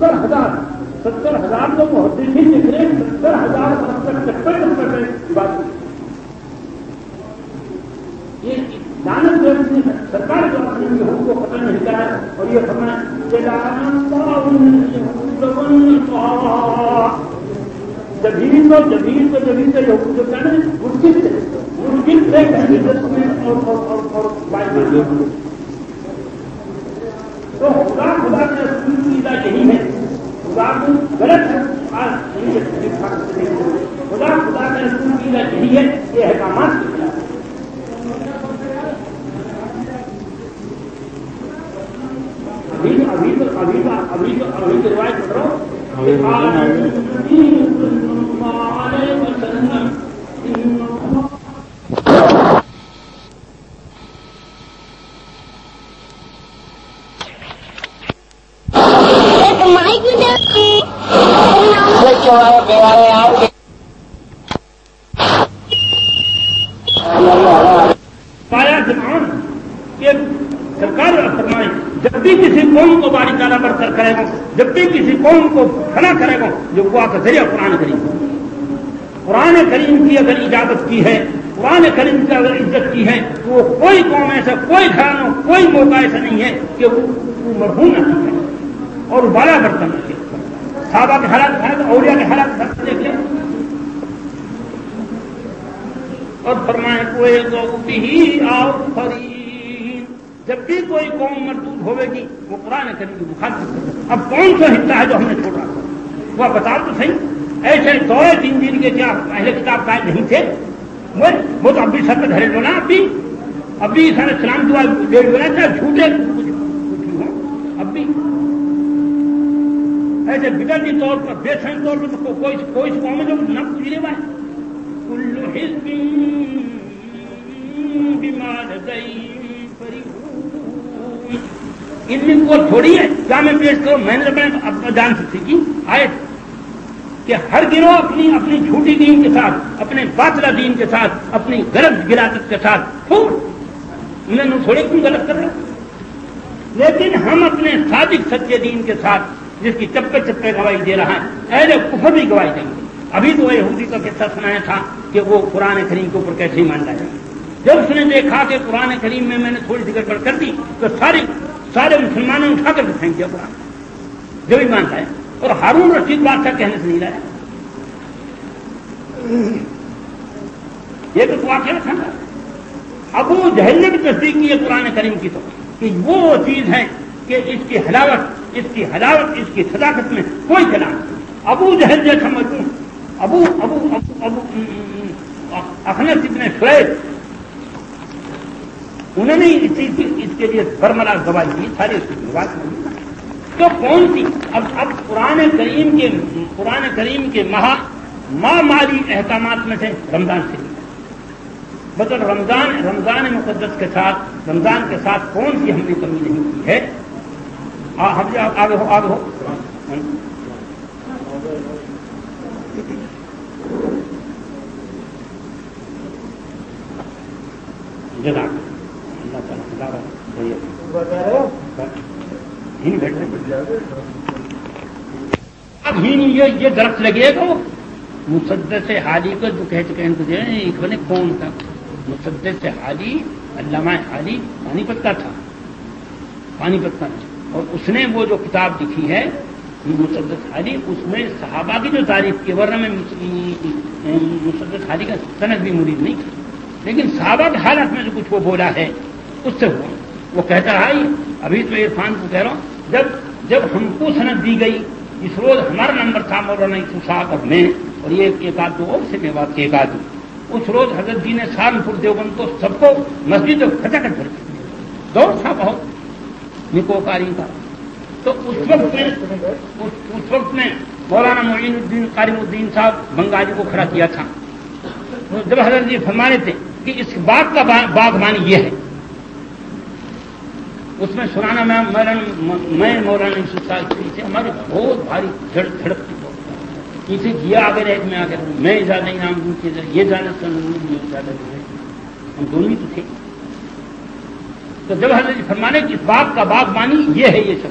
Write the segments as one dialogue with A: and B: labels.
A: 70,000 تو محدثین لکھ رہے ہیں 70,000 برس تک چکر کر رہے ہیں بات یہ دانت جو سرکار جو اپنے حقوق کو ختم نہیں کرا ہے اور یہ فرمایا جبین سے حقوق جو کہنا ہے مشکل سے تو خدا کے رسول کی بات یہی ہے خدا کو غلط ہے آج خدا کے رسول کی بات یہی ہے یہ احکامات کی خلاف ابھی روایت پڑھ رہا ہوں پایا جمان کہ سرکار فرمائے جب بھی کسی قوم کو باری تعالیٰ برتر کرے گا جب بھی کسی قوم کو کھڑا کرے گا جو دعا کا ذریعہ قرآن کریم کی اگر اجازت کی ہے قرآن کریم کی اگر عزت کی ہے تو وہ کوئی قوم ایسا کوئی گھرانہ کوئی موقع ایسا نہیں ہے کہ وہ مرحوم نہ کی اور بالا برتن رکھے صحابہ کے حالات اولیاء کے حالات دیکھ لیں اور فرمائے کوئی جب بھی کوئی قوم مردود ہوئے گی وہ قرآن کریم کی مخالفت کرے اب کون سا حصہ ہے جو ہم نے چھوڑا وہ بتا تو صحیح ایسے دورے 3 دن کے کیا اہل کتاب قائد نہیں تھے وہ تو اب بھی سر پہ دھرے بنا اب بھی سارے اسلام دعا ڈیڑھ بنا تھا جھوٹے اب بھی ایسے بدعتی طور پر بے سائن طور پر تو کوئی قوم ہے جو نہ گزرے ہوا ہے کل حزب بما لدیہم ان کو تھوڑی ہے کیا میں پیش کروں میں نے اپنا جان سکتی کی آئے کہ ہر گروہ اپنی جھوٹی دین کے ساتھ اپنے باطلہ دین کے ساتھ اپنی غلط گراست کے ساتھ انہوں نے تھوڑے کیوں غلط کر رہے لیکن ہم اپنے صادق سچے دین کے ساتھ جس کی چپے چپے گواہی دے رہا ہے اہل کفر بھی گواہی دیں گے ابھی تو یہودی کا قصہ سنایا تھا کہ وہ قرآن کریم کے اوپر کیسے ہی مان لایا جب اس نے دیکھا کہ قرآن کریم میں نے تھوڑی سی گڑبڑ کر دی تو سارے مسلمانوں نے اٹھا کر پھینک دیا قرآن جو بھی مانتا ہے اور ہارون رشید بادشاہ کہنے سے نہیں رہا یہ تو واقعہ تھا ابو جہل نے بھی تصدیق کی ہے قرآن کریم کی تو کہ وہ چیز ہے کہ اس کی حلاوت اس کی صداقت میں کوئی کلام ابو جہل جیسا مجنون ابو اخنس ابن شعیب انہوں نے اس کے لیے برملا گواہی دی ساری اس کی بات نہیں تو کون سی اب قرآن کریم کے مالی احکامات میں سے رمضان سے مطلب رمضان مقدس کے ساتھ کون سی ہم نے کمی نہیں کی ہے آگے ہو جزاک اللہ تعالیٰ اب ہی یہ درخت لگے گا مسدس حالی کو جو کہہ چکے ہیں تجھے ایک بنے کون تھا مسدس حالی علامہ حالی پانی پت کا اور اس نے وہ جو کتاب لکھی ہے مسدس حالی اس میں صحابہ کی جو تعریف کی ورنہ میں مسدس حالی کا سند بھی مرید نہیں تھا لیکن صحابہ کے حالات میں جو کچھ وہ بولا ہے اس سے ہوا وہ کہتا رہا ابھی تو عرفان کو کہہ رہا ہوں جب ہم کو سند دی گئی اس روز ہمارا نمبر تھا مولانا یوسف صاحب اور میں اور یہ ایک آدھ دو اور سے میں بات کی ایک آدھ اس روز حضرت جی نے سہارنپور دیوبند کو سب کو مسجد کھچاکٹ بھر دور تھا بہت نکوکاری کا تو اس وقت میں مولانا معین الدین قارم الدین صاحب بنگالی کو کھڑا کیا تھا جب حضرت جی فرمانے تھے کہ اس باغ کا باغبانی یہ ہے اس میں سنانا میں مولانا یوسف صاحب سے ہماری بہت بھاری جھڑپ تھی اسے کیا آگے رہ میں آ کر میں زیادہ انعام دوں یہ زیادہ ہم دونوں ہی تو تھے تو جب حضرت جی فرمانے کہ اس باغ کا باغبانی یہ ہے یہ سب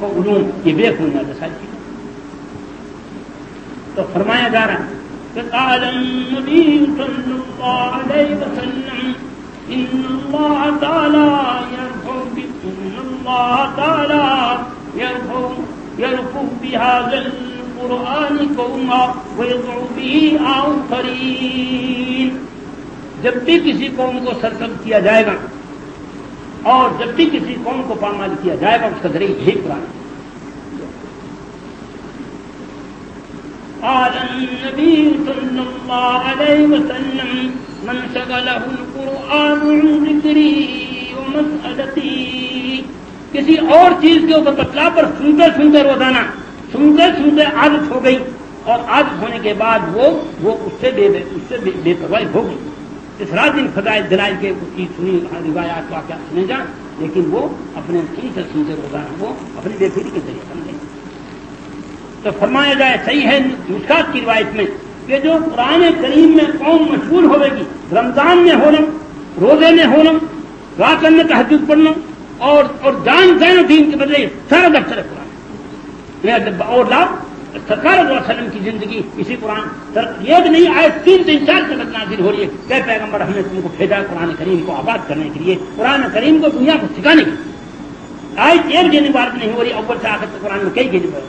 A: کو علوم یہ بے خون دسائی کی. تو فرمایا جا رہا ہے کہ قال النبی صلی اللہ علیہ وسلم ان اللہ تعالی يرفع بهذا القرآن قوما ويضع به آخرين. جب بھی کسی قوم کو سرکب کیا جائے گا اور جب بھی کسی قوم کو پامال کیا جائے گا اس کا ذریعہ یہی قرآن. قال النبي صلى الله عليه وسلم من شغله القرآن عن ذكري ومسألتي. کسی اور چیز کے اوپر بتلا پر سنتے سنتے روزانہ سنتے عادت ہو گئی اور عادت ہونے کے بعد وہ اس سے بے پرواہی ہو گئی. اس رات دن فضائل دلائل کے اس کی سنی روایات واقعات سنے جائیں لیکن وہ اپنے سنتے روزانہ وہ اپنی بے فکری کے ذریعے سمجھیں. تو فرمایا جائے صحیح ہے مشکات کی روایت میں کہ جو قرآن کریم میں قوم مشغول ہوئے گی رمضان میں ہونا روزے میں ہونا رات میں تہجد پڑھنا اور جان دین کے بدلے سارا دفتر قرآن اور لاؤ سرکار علیہ وسلم کی زندگی اسی قرآن یہ بھی نہیں آئے 3-4 سے نازل ہو رہی ہے کہ پیغمبر ہم نے تم کو بھیجا قرآن کریم کو آباد کرنے کے لیے قرآن کریم کو دنیا کو سکھانے کے لیے. آج ایک جنی بات نہیں ہو رہی اول سے آخر قرآن میں کئی جنی بات.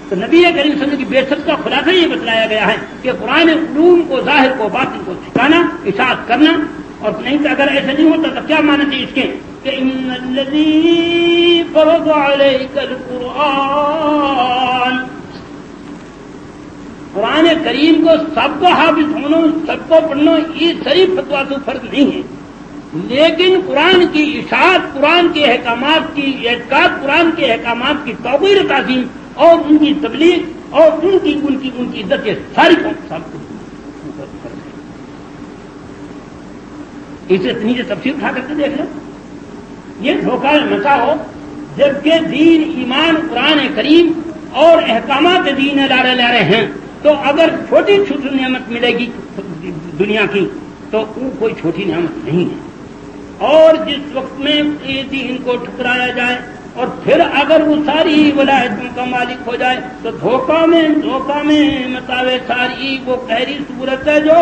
A: تو نبی کریم صلی اللہ علیہ وسلم کی بعثت کا خلاصہ یہ بتلایا گیا ہے کہ قرآن علوم کو ظاہر کو باطن کو سکھانا اطاعت کرنا. اور نہیں تو اگر ایسا نہیں ہوتا تو کیا معنی تھی اس کے کہ ان الذی فرض علیک القرآن قرآن کریم کو سب کو حافظ ہونا سب کو پڑھنا یہ صحیح فتویٰ تو فرض نہیں ہے لیکن قرآن کی اشاعت قرآن کے احکامات کی اعتقاد قرآن کے احکامات کی توقیر تعظیم اور ان کی تبلیغ اور ان کی عزت کے ساری قوم سب کو اسے نیچے تفسیر اٹھا کر کے دیکھ لو. یہ دھوکہ مچا ہو جبکہ دین ایمان قرآن کریم اور احکامات دین لا رہے ہیں تو اگر چھوٹی چھوٹی نعمت ملے گی دنیا کی تو وہ کوئی چھوٹی نعمت نہیں ہے. اور جس وقت میں یہ دین کو ٹھکرایا جائے اور پھر اگر وہ ساری ولایتوں کا مالک ہو جائے تو دھوکہ میں متاوے ساری وہ گہری صورت ہے جو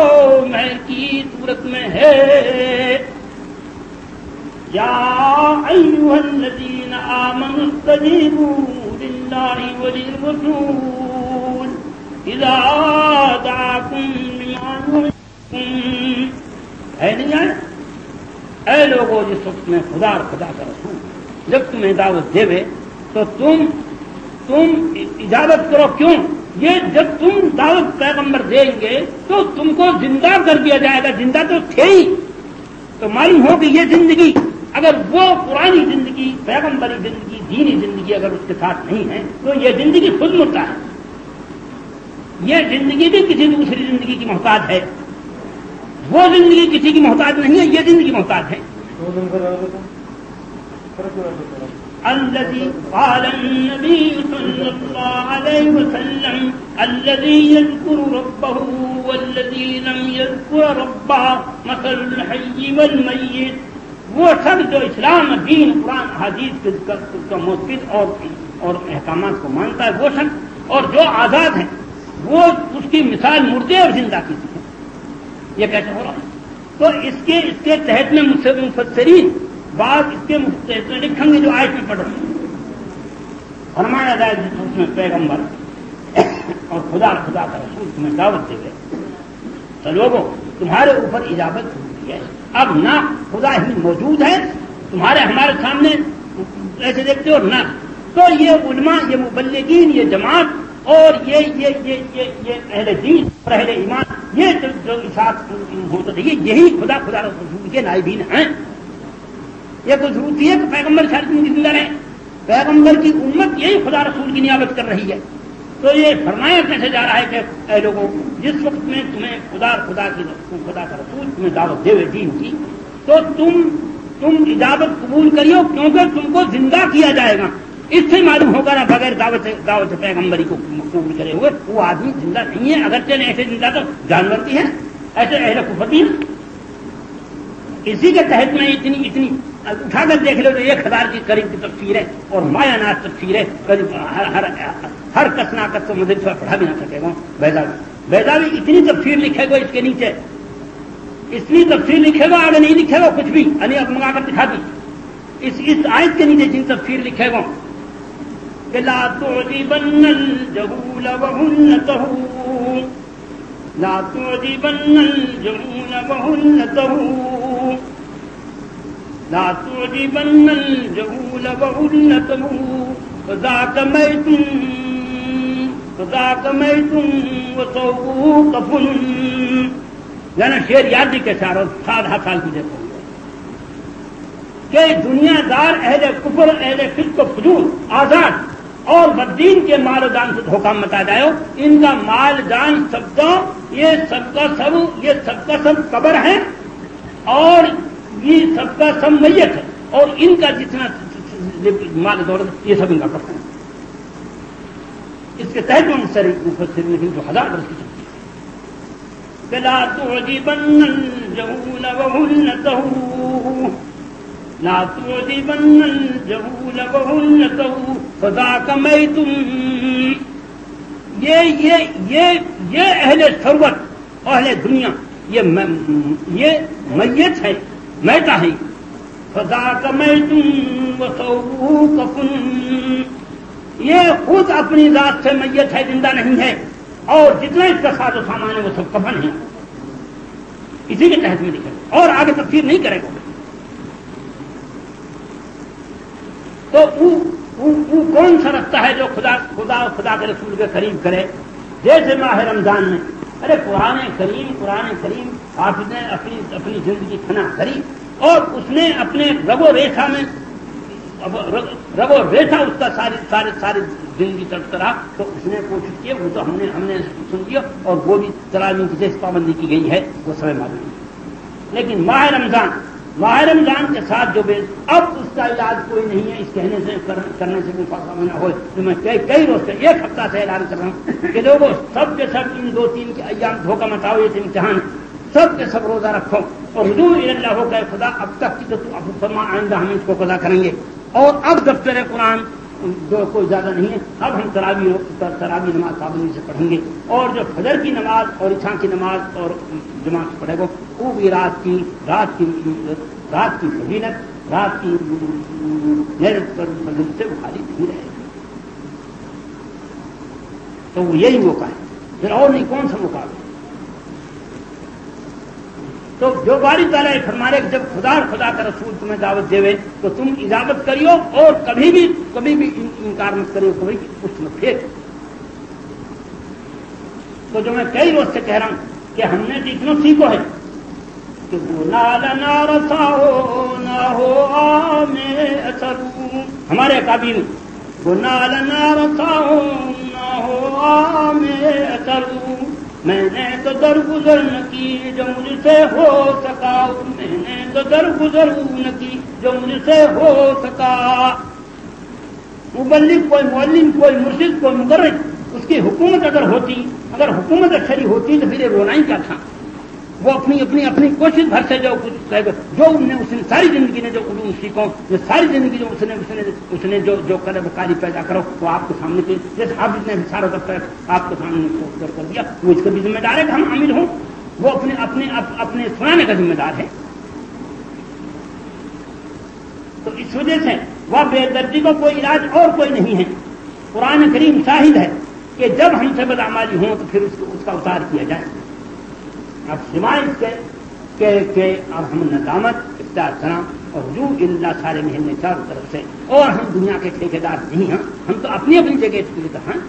A: مہر کی صورت میں ہے. یا ایھا الذین آمنوا استجیبوا للہ وللرسول اذا دعاکم لما یحییکم. ہے نہیں آئے اے لوگوں جس وقت میں خدا کا رسول جب تمہیں دعوت دے تو تم اجازت کرو. کیوں؟ یہ جب تم دعوت پیغمبر دیں گے تو تم کو زندہ کر دیا جائے گا. زندہ تو تھے ہی تو معلوم ہو کہ یہ زندگی اگر وہ پرانی زندگی پیغمبری زندگی دینی زندگی اگر اس کے ساتھ نہیں ہے تو یہ زندگی خود مردہ ہے. یہ زندگی بھی کسی دوسری زندگی کی محتاج ہے. وہ زندگی کسی کی محتاج نہیں ہے یہ زندگی محتاج ہے. الذي قال النبي صلى الله عليه وسلم الذي يذكر ربه والذي لم يذكر ربه مثل الحي والميت. وہ سب جو اسلام دین قرآن حدیث کا مثبت اور احکامات کو مانتا ہے وہ سب اور جو آزاد ہیں وہ اس کی مثال مردے اور زندہ کی ہے. یہ کیسے ہو رہا ہے؟ تو اس کے تحت میں مفسرین بعض اس کے تحت میں لکھیں گے جو آیت میں پڑھ رہے ہیں. فرمایا جائے جس میں پیغمبر اور خدا کا رسول تمہیں دعوت دے گئے تو لوگوں تمہارے اوپر اجابت ہوئی ہے. اب نہ خدا ہی موجود ہے ہمارے سامنے ایسے دیکھتے ہو نہ تو یہ علماء یہ مبلغین یہ جماعت اور یہ اہل دین اور اہل ایمان یہ جو اشاعت ہوتا ہے یہی خدا رسول کے نائبین ہیں. یہ تو ضرورت ہے کہ پیغمبر شاید زندہ رہے. پیغمبر کی امت یہی خدا رسول کی نیابت کر رہی ہے. تو یہ فرمایا کیسے جا رہا ہے کہ اے لوگوں جس وقت میں تمہیں خدا کا رسول تمہیں دعوت دے دین کی تو تم اجابت قبول کریو کیونکہ تم کو زندہ کیا جائے گا. اس سے معلوم ہوگا نا بغیر دعوت پیغمبری کو قبول کرے ہوئے وہ آدمی زندہ نہیں ہے. اگرچہ ایسے زندہ تو جانور بھی ہے ایسے اہل کفر بھی ہے. اسی کے تحت میں اتنی اٹھا کر دیکھ لو تو 1000 کے قریب کی تفسیر ہے اور مایا ناز تفسیر ہے. ہر کسنا کس تو مدرسہ پڑھا بھی نہ سکے گا. بیضاوی اتنی تفسیر لکھے گا اس کے نیچے, اتنی تفسیر لکھے گا, آگے نہیں لکھے گا کچھ بھی. اب منگا کر دکھا دی اس آیت کے نیچے جن تفسیر لکھے گا کہ لا تعجبن الجهول وهلته, لا تعجبن الجهول وهلته, لا تعجبن الجهول وهلته, فذاك ميت وصوبه كفن. یعنی شعر یاد بھی کیسا رہا 7 سال کی دیکھو کہ دنیا دار اہل کفر اہل فسق و فجور آزاد اور بدین کے مال و جان سے دھوکہ متا جائے. ان کا مال جان سب کا یہ سب کا سب قبر ہے اور یہ سب کا سب میت ہے, اور ان کا جتنا مال دولت یہ سب ان کا کفن ہے. اس کے تحت مفسرین نے جو 1000 برس کی لا تعجبن الجهول وهلته, لا تعجبن الجهول وهلته, فذاك ميت. یہ اہل ثروت اہل دنیا یہ میت ہے, میتا ہے. فذاك ميت وصوبه كفن, یہ خود اپنی ذات سے میت ہے, زندہ نہیں ہے, اور جتنا اس کا ساز و سامان ہے وہ سب کفن ہے. اسی کے تحت میں لکھا اور آگے تفسیر نہیں کرے گا. تو وہ کون سا رکھتا ہے جو خدا کے رسول کے قریب کرے؟ جیسے ماہ رمضان میں ارے قرآن کریم حافظ نے اپنی زندگی فنا کری اور اس نے اپنے رگ و ریشا اس کا ساری زندگی تڑپتا رہا. تو اس نے کوشش کی, وہ تو ہم نے سن لیا اور وہ بھی تراویح کی جیسے پابندی کی گئی ہے وہ سب معلوم ہے. لیکن ماہ رمضان کے ساتھ جو اب اس کا علاج کوئی نہیں ہے, اس کہنے سے کرنے سے کوئی فائدہ نہ ہو. تو میں کئی روز سے 1 ہفتہ سے اعلان کر رہا ہوں کہ لوگوں سب کے سب ان 2-3 کے ایام دھوکہ متاؤ, یہ امتحان سب کے سب روزہ رکھو اور رجوع اللہ ہو گئے خدا اب تک کی تو اب فرما آئندہ ہم اس کو قضا کریں گے. اور اب دفتر قرآن جو کوئی زیادہ نہیں ہے, اب ہم تراویح نماز پابندی سے پڑھیں گے, اور جو فجر کی نماز اور عشاء کی نماز اور جماعت سے پڑھے گا وہ بھی رات کی فضیلت, رات کی محنت پر فضیلت سے خالی نہیں رہے گا. تو وہ یہی موقع ہے, پھر اور نہیں کون سا موقع ہے. تو جو باری تعالیٰ فرمانے کہ جب خدا کا رسول تمہیں دعوت دے تو تم اجابت کریو اور کبھی بھی انکار مت کریو, کبھی کچھ مت پھیر. تو جو میں کئی روز سے کہہ رہا ہوں کہ ہم نے تو اتنا سیکھو ہے کہ نہ ہو ہمارے اکابر نہ ہو میں نے تو درگزر نہ کی جو مجھ سے ہو سکا, میں نے تو درگزر نہ کی جو مجھ سے ہو سکا. مبلغ کوئی معلم کوئی مرشد کوئی مدرس اس کی حکومت اگر حکومت اچھی ہوتی تو پھر یہ رونا ہی کیا تھا. وہ اپنی کوشش بھر سے جو اس نے ساری زندگی نے جو علوم سیکھو, جو ساری زندگی جو اس نے جو قدر کاری پیدا کرو وہ آپ کے سامنے جیسے حافظ نے سارا دفتر آپ کے سامنے کر دیا, وہ اس کا بھی ذمہ دار ہے کہ ہم عامل ہوں, وہ اپنے سنانے کا ذمہ دار ہے. تو اس وجہ سے وہ بے دردی کا کوئی علاج اور کوئی نہیں ہے. قرآن کریم شاہد ہے کہ جب ہم سے بدعمالی ہوں تو پھر اس کا اتار کیا جائے. اب سوائے اس کے کہ اب ہم ندامت اختیار کریں اور رجوع اللہ سارے مہینے چاروں طرف سے, اور ہم دنیا کے ٹھیکیدار نہیں ہیں, ہم تو اپنی جگہ ہیں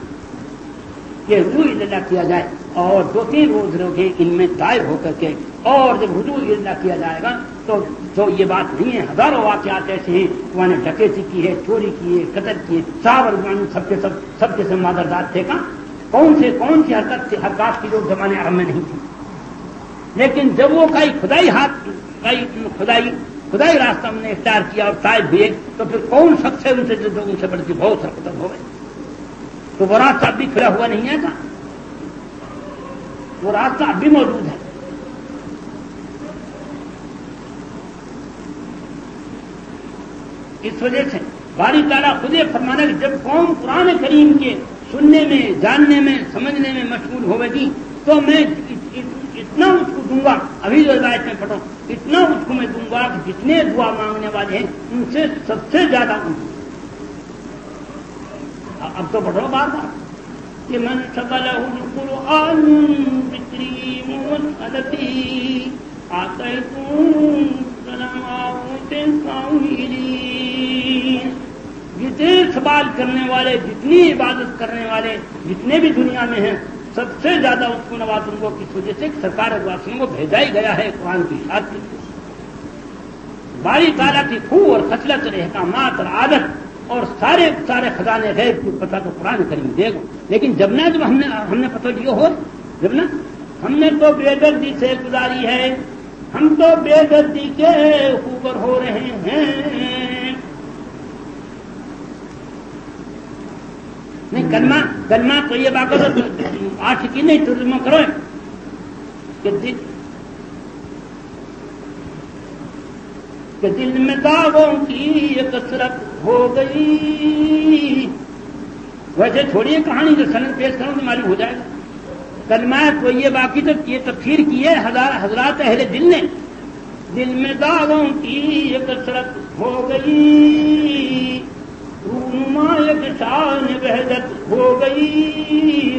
A: کہ رجوع اللہ کیا جائے اور 2-3 روز روزے ان میں دائر ہو کر کے, اور جب رجوع اللہ کیا جائے گا تو یہ بات نہیں ہے. ہزاروں واقعات ایسے ہیں, وہ نے ڈکیتی کی ہے, چوری کی ہے, قتل کیے, سب کے سب مادردار تھے. کون سی حرکات کی جو زمانے عرب میں نہیں تھی, لیکن جب وہ خدائی راستہ ہم نے اختیار کیا اور طائب ہوئے تو پھر کون شخص ہے ان سے بڑھ کے بہت سر قتل ہو گئے. تو وہ راستہ اب بھی کھلا ہوا نہیں ہے کیا؟ وہ راستہ اب بھی موجود ہے. اس وجہ سے باری تعالیٰ خود یہ فرمانا کہ جب قوم قرآن کریم کے سننے میں، جاننے میں، سمجھنے میں مشغول ہوگی گی تو میں اتنا اس کو دوں گا، ابھی جو روایت میں پڑھو، اتنا اس کو میں دوں گا کہ جتنے دعا مانگنے والے ہیں ان سے سب سے زیادہ ان کو۔ اب تو پڑھو بار بار کہ من شغلہ القرآن ذکری مسألتی آتیتم سلامات ساحلین۔ جتنے سوال کرنے والے، جتنی عبادت کرنے والے جتنے بھی دنیا میں ہیں، سب سے زیادہ اس کو نوازوں کو کس وجہ سے سرکار واسطوں کو بھیجا ہی گیا ہے قرآن کی اشاعت کے لیے۔ باری تعالیٰ کی خوب اور خصلت اور احکامات اور عادت اور سارے خزانے غیب کی پتہ تو قرآن کریم دے گا، لیکن جب ہم نے پتہ لیا ہو، جب نا ہم نے تو بے دردی سے گزاری ہے، ہم تو بے دردی کے اوپر ہو رہے ہیں۔ نہیں کلمہ تو یہ بات آٹھ کی نہیں ترجمہ کرو کہ دل میں داغوں کی یہ کثرت ہو گئی۔ ویسے چھوڑیے کہانی، جو سند پیش کروں تو معلوم ہو جائے گا۔ کلمہ تو یہ باقی تو یہ تفسیر کی ہے حضرات اہل دل نے۔ دل میں داغوں کی یہ کثرت ہو گئی، رونما یک شان وحدت ہو گئی،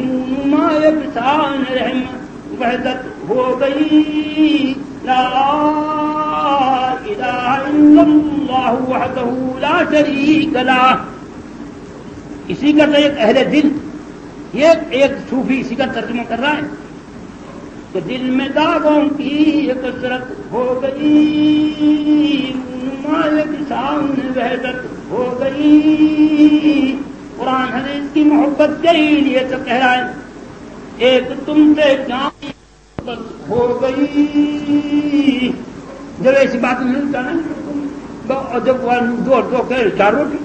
A: رونما یک شان رحم وحدت ہو گئی۔ لا الہ الا اللہ وحدہ لا شریک لہ۔ اسی کا تو ایک اہل دل، یہ ایک صوفی اسی کا ترجمہ کر رہا ہے کہ دل میں داغوں کی یہ کثرت ہو گئی، رونما یک شان وحدت ہو گئی۔ قرآن حدیث کی محبت کے لیے تو کہہ رہا ہے ایک تم سے کیا محبت ہو گئی۔ جب ایسی بات نہیں کرنا، جب دو کہ چار روٹی،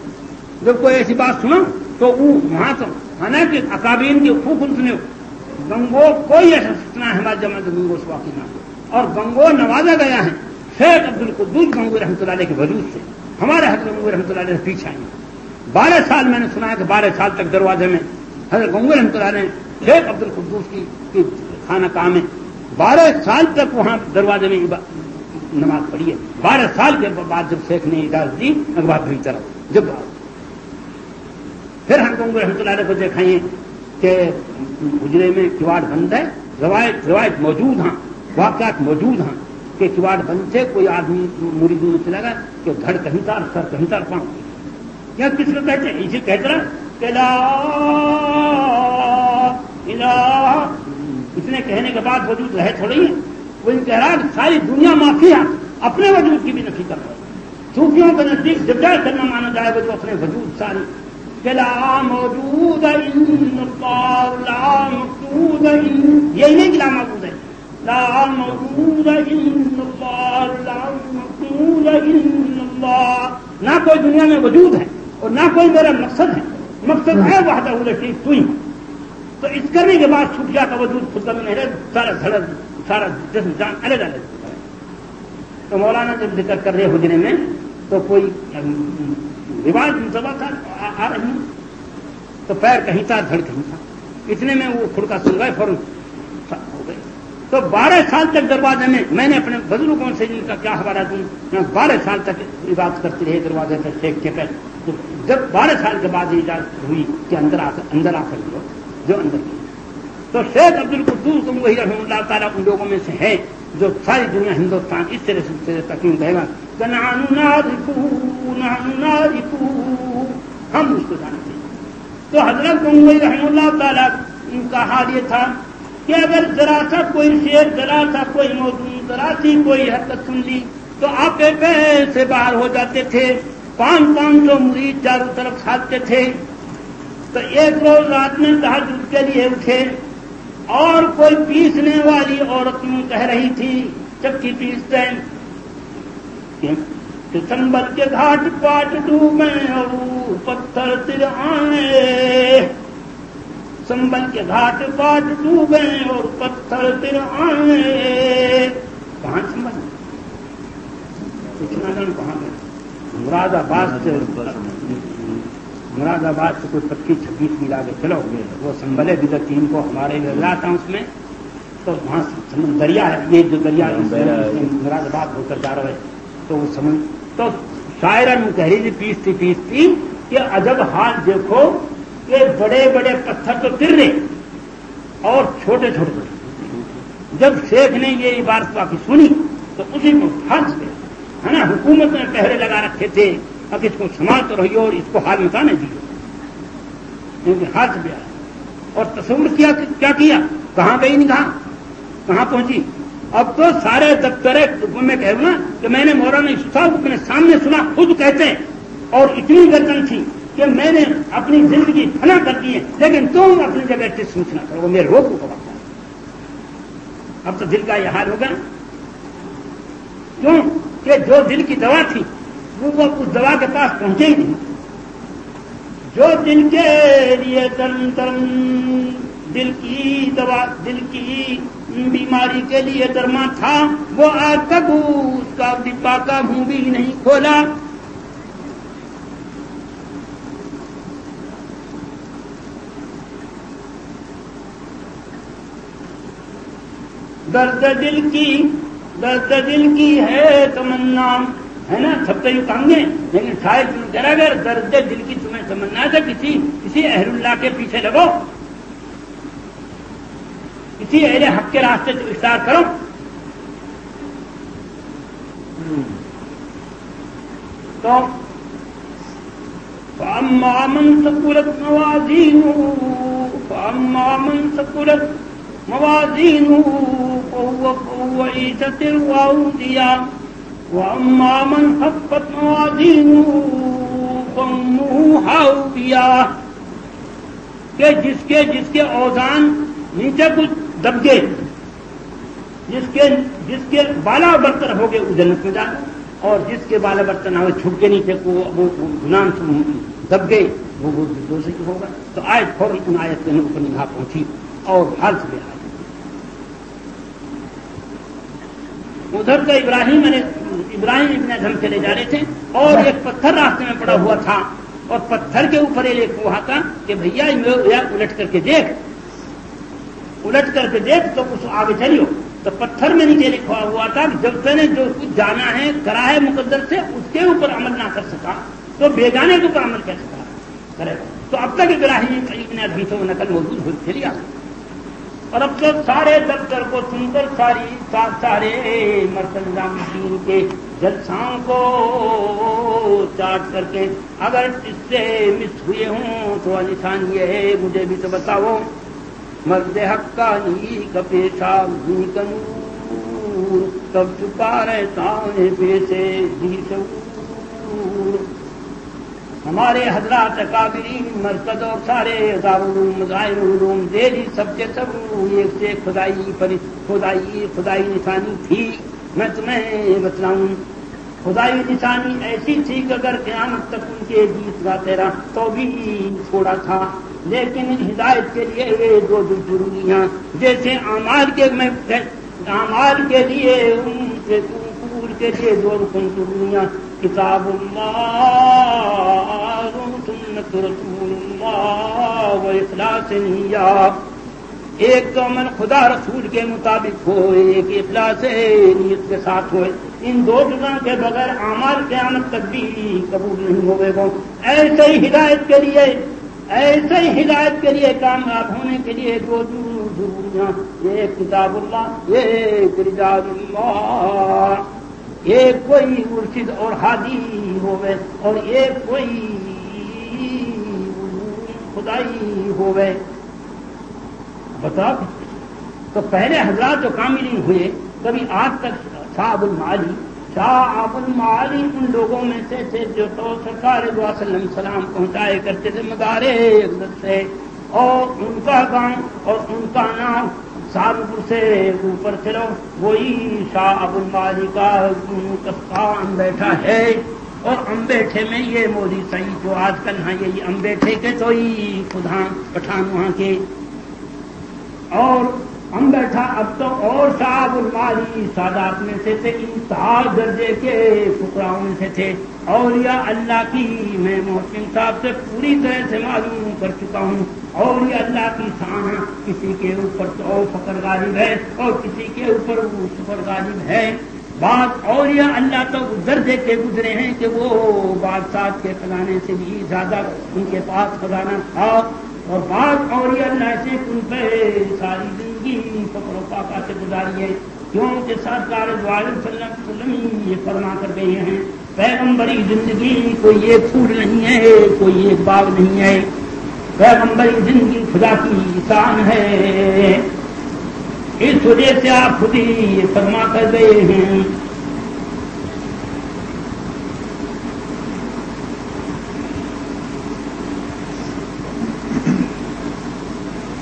A: جب کوئی ایسی بات سنا تو وہاں تو ہے کہ اکابرین کی خوب سنے گنگو کوئی ایسا ستنا ہے ہمارے جماعت گنگو سے واقعی نہ، اور گنگو نوازا گیا ہے شیخ عبد القدوس گنگو رحمۃ اللہ علیہ کے وجود سے۔ ہمارے حضرت گنگو رحمۃ اللہ علیہ پیچھے آئیں 12 سال میں نے سنا ہے کہ 12 سال تک دروازے میں حضرت گنگو رحمۃ اللہ علیہ شیخ عبد القدوس کی خانہ کعبہ میں 12 سال تک وہاں دروازے میں نماز پڑھی ہے۔ 12 سال کے بعد جب شیخ نے اجازت دی اخبار بھری طرف جب پھر ہم گنگو رحمۃ اللہ علیہ کو دکھائیے کہ حجرے میں کواڑ بند ہے، روایت موجود ہیں، واقعات موجود ہیں کہ کواڑ بند سے کوئی آدمی مرید میں چلا گیا کہ دھڑ کہیں تھا اور سر کہیں تھا پاؤں کیا کس کو کہتے ہیں، اسے کہتے رہا کہ لا الہ، اتنے کہنے کے بعد وجود رہے تھوڑی ہے، وہ کہہ رہا کہ ساری دنیا معافی ہے، اپنے وجود کی بھی نفی کر رہا ہے۔ صوفیوں کے نزدیک جب جائے کرنا مانا جائے گا تو اپنے وجود ساری کہ لا موجود الا اللہ، لا موجود یہی نہیں کہ لا موجود ہے، لا موجود الا اللہ، لا موجود الا اللہ، نہ کوئی دنیا میں وجود ہے اور نہ کوئی میرا مقصد ہے، مقصد ہے وحدہ لا شریک تو ہی۔ تو اس کرنے کے بعد چھوٹ جاتا وجود خود کا میں نہیں رہے، سارا جسم جان الگ الگ۔ تو مولانا جب ذکر کر رہے حجرے میں تو کوئی رواج آ رہی ہیں تو پیر کہیں تھا دھڑ کہیں تھا، اتنے میں وہ کھڑکا سن گئے فوراً ہو گئے۔ تو 12 سال تک دروازے میں نے اپنے بزرگوں سے جن کا کیا حوالہ دوں، 12 سال تک عبادت کرتی رہے دروازے پر شیخ کے پیر۔ تو جب 12 سال کے بعد اجازت ہوئی کہ اندر آ کر جو اندر کی، تو شیخ عبد القدوس تم وہی رحمہ اللہ تعالیٰ ان لوگوں میں سے ہے جو ساری دنیا ہندوستان اس طرح سے تقسیم کہے گا کہ ہم اس کو جانتے ہیں۔ تو حضرت گنگوئی رحمہ اللہ تعالیٰ ان کا حال یہ تھا کہ اگر ذرا سا کوئی شعر، ذرا سا کوئی موضوع، ذرا سی کوئی حرکت سن لی تو آپ سے باہر ہو جاتے تھے، 500 مرید چاروں طرف کھاتے تھے۔ تو ایک روز رات میں تہجد کے لیے اٹھے اور کوئی پیسنے والی عورت میں کہہ رہی تھی، چکی پیستے کہ سنبل کے گھاٹ پاٹ ڈوبیں اور پتھر تر آئے، سنبل کے گھاٹ پاٹ ڈوبیں اور پتھر تر آئے۔ کہاں سنبل؟ کہاں گئے؟ مراد آباد سے کوئی 25-26 میل آگے چلو وہ سنبھلے بدر تین کو ہمارے لگا تھا اس میں، تو وہاں دریا ہے، یہ جو دریا مراد آباد ہو کر جا رہا ہے، تو وہ سمجھ تو شاعرن کہہ رہی پیستی کہ عجب حال دیکھو کہ بڑے بڑے پتھر تو گر رہے اور چھوٹے چھوٹے. جب شیخ نے یہ عبارت واقعی سنی تو اسی کو ہنس گیا ہے نا. حکومت نے پہرے لگا رکھے تھے اب اس کو سنبھالتے رہیے اور اس کو حال مکانے دیجیے، کیونکہ ہاتھ گیا اور تصور کیا کہاں گئی نہیں کہاں پہنچی. اب تو سارے دفتر میں کہوں نا کہ میں نے مولانا یوسف صاحب اپنے سامنے سنا، خود کہتے ہیں، اور اتنی گردن تھی کہ میں نے اپنی زندگی فنا کر دی ہے لیکن تم اپنی جگہ سے سوچنا کرو، وہ میرے روک کو بتا. اب تو دل کا یہ حال ہوگا کیوں کہ جو دل کی دوا تھی وہ اس دوا کے پاس پہنچے ہی نہیں. جو دل کے لیے ترم دل کی دوا، دل کی بیماری کے لیے درما تھا، وہ آج تک اس کا ڈبا کا منہ بھی نہیں کھولا. درد دل کی ہے تمنا ہے نا، سب تو یوں کہیں گے لیکن شاید اگر درد دل کی تمہیں تمنا ہے تو کسی اہل اللہ کے پیچھے لگو، کسی اہل حق کے راستے سے اشتہار کرو. تو فَأَمَّا مَنْ ثَقُلَتْ موازینہ فَهُوَ عِيشَةٍ رَاضِيَةٍ وَأَمَّا مَنْ خَفَّتْ موازینہ فَأُمُّهُ ہاویہ. کہ جس کے اوزان نیچے کچھ دب گئے، جس کے بالا برتر ہو گئے وہ جنت میں جائے، اور جس کے بالا برتن ہوئے چھپ کے نیچے کو وہ گناہ دب گئے وہ دوسرے کی ہوگا. تو آیت فوراً ان آیت کے اوپر نگاہ پہنچی اور حال سے بے حال. ادھر تو ابراہیم ابن ادھم چلے جا رہے تھے اور ایک پتھر راستے میں پڑا ہوا تھا اور پتھر کے اوپر ایک ہوا تھا کہ بھیا الٹ کر کے دیکھ تو کچھ آگے چلیو. تو پتھر میں نیچے لکھا ہوا تھا جب سے نے جو کچھ جانا ہے کرا ہے مقدر سے اس کے اوپر عمل نہ کر سکا تو بیگانے کے اوپر عمل کر سکا کرے گا. تو اب تک ابراہیم نے ابھی تو نقل موجود ہو چلی آ. اور اب تو سارے دفتر کو سن کر سارے مرکز نظام الدین کے جلسوں کو چاٹ کر کے اگر اس سے مس ہوئے ہوں تو نشان یہ ہے مجھے بھی تو بتاؤ. مرد حقانی کا پیشہ کا نور کب چھپا رہتا ہے پیسے دی شعور. ہمارے حضرات اکابرین مرکز اور سارے دارالعلوم مظاہر علوم دہلی سب کے سب ایک سے خدائی نشانی تھی. میں تمہیں بتلاؤں خدائی نشانی ایسی تھی کہ اگر قیامت تک ان کے جیت کا تیرا تو بھی تھوڑا تھا، لیکن ہدایت کے لیے دو ضروریاں جیسے اعمال کے لیے ان سے قبول کے لیے دو رکن ضروریاں، کتاب اللہ سنت رسول اللہ و اخلاص نیہ. ایک تو عمل خدا رسول کے مطابق ہو، ایک اخلاص نیت کے ساتھ ہوئے. ان دو چیزوں کے بغیر اعمال قیامت تک بھی قبول نہیں ہوئے گا. ایسے ہی ہدایت کے لیے کامیاب ہونے کے لیے دو ضروریاں، ایک کتاب اللہ ایک رجال اللہ. ایک کوئی مرشد اور ہادی ہوئے اور ایک کوئی خدائی ہوئے. بتا تو پہلے حضرات جو کاملین ہوئے کبھی آج تک شاہ ابو المعالی ان لوگوں میں سے تھے جو تو سرکار دو وسلم سلام پہنچائے کرتے تھے مدارے اقدس سے، اور ان کا گاؤں اور ان کا نام سہارنپور سے اوپر چلو وہی شاہ ابو المعالی کا کستان بیٹھا ہے. اور امبیٹھے میں یہ مودی سعید جو آج کل ہاں یہ امبیٹھے کے تو ہی خدا پٹھان وہاں کے، اور ہم بیٹھا اب تو اور صاحب المالی سادات میں سے تھے، انتہا درجے کے فقراؤں میں سے تھے، اولیاء اللہ کی میں محسن صاحب سے پوری طرح سے معلوم کر چکا ہوں۔ اولیاء اللہ کی شان کسی کے اوپر تو فقر غالب ہے اور کسی کے اوپر وہ شکر غالب ہے۔ بعض اولیاء اللہ تو درجے کے گزرے ہیں کہ وہ بادشاہ کے خزانے سے بھی زیادہ ان کے پاس خزانہ تھا، اور بعض اولیاء اللہ سے ان پہ ساری زندگی فقر و فاقہ سے گزاری ہے، کیونکہ سرکار دو عالم صلی اللہ علیہ وسلم یہ فرما کر گئے ہیں پیغمبری زندگی کوئی ایک پھول نہیں ہے، کوئی ایک باغ نہیں ہے، پیغمبری زندگی خدا کی شان ہے۔ اس وجہ سے آپ خود ہی یہ فرما کر گئے ہیں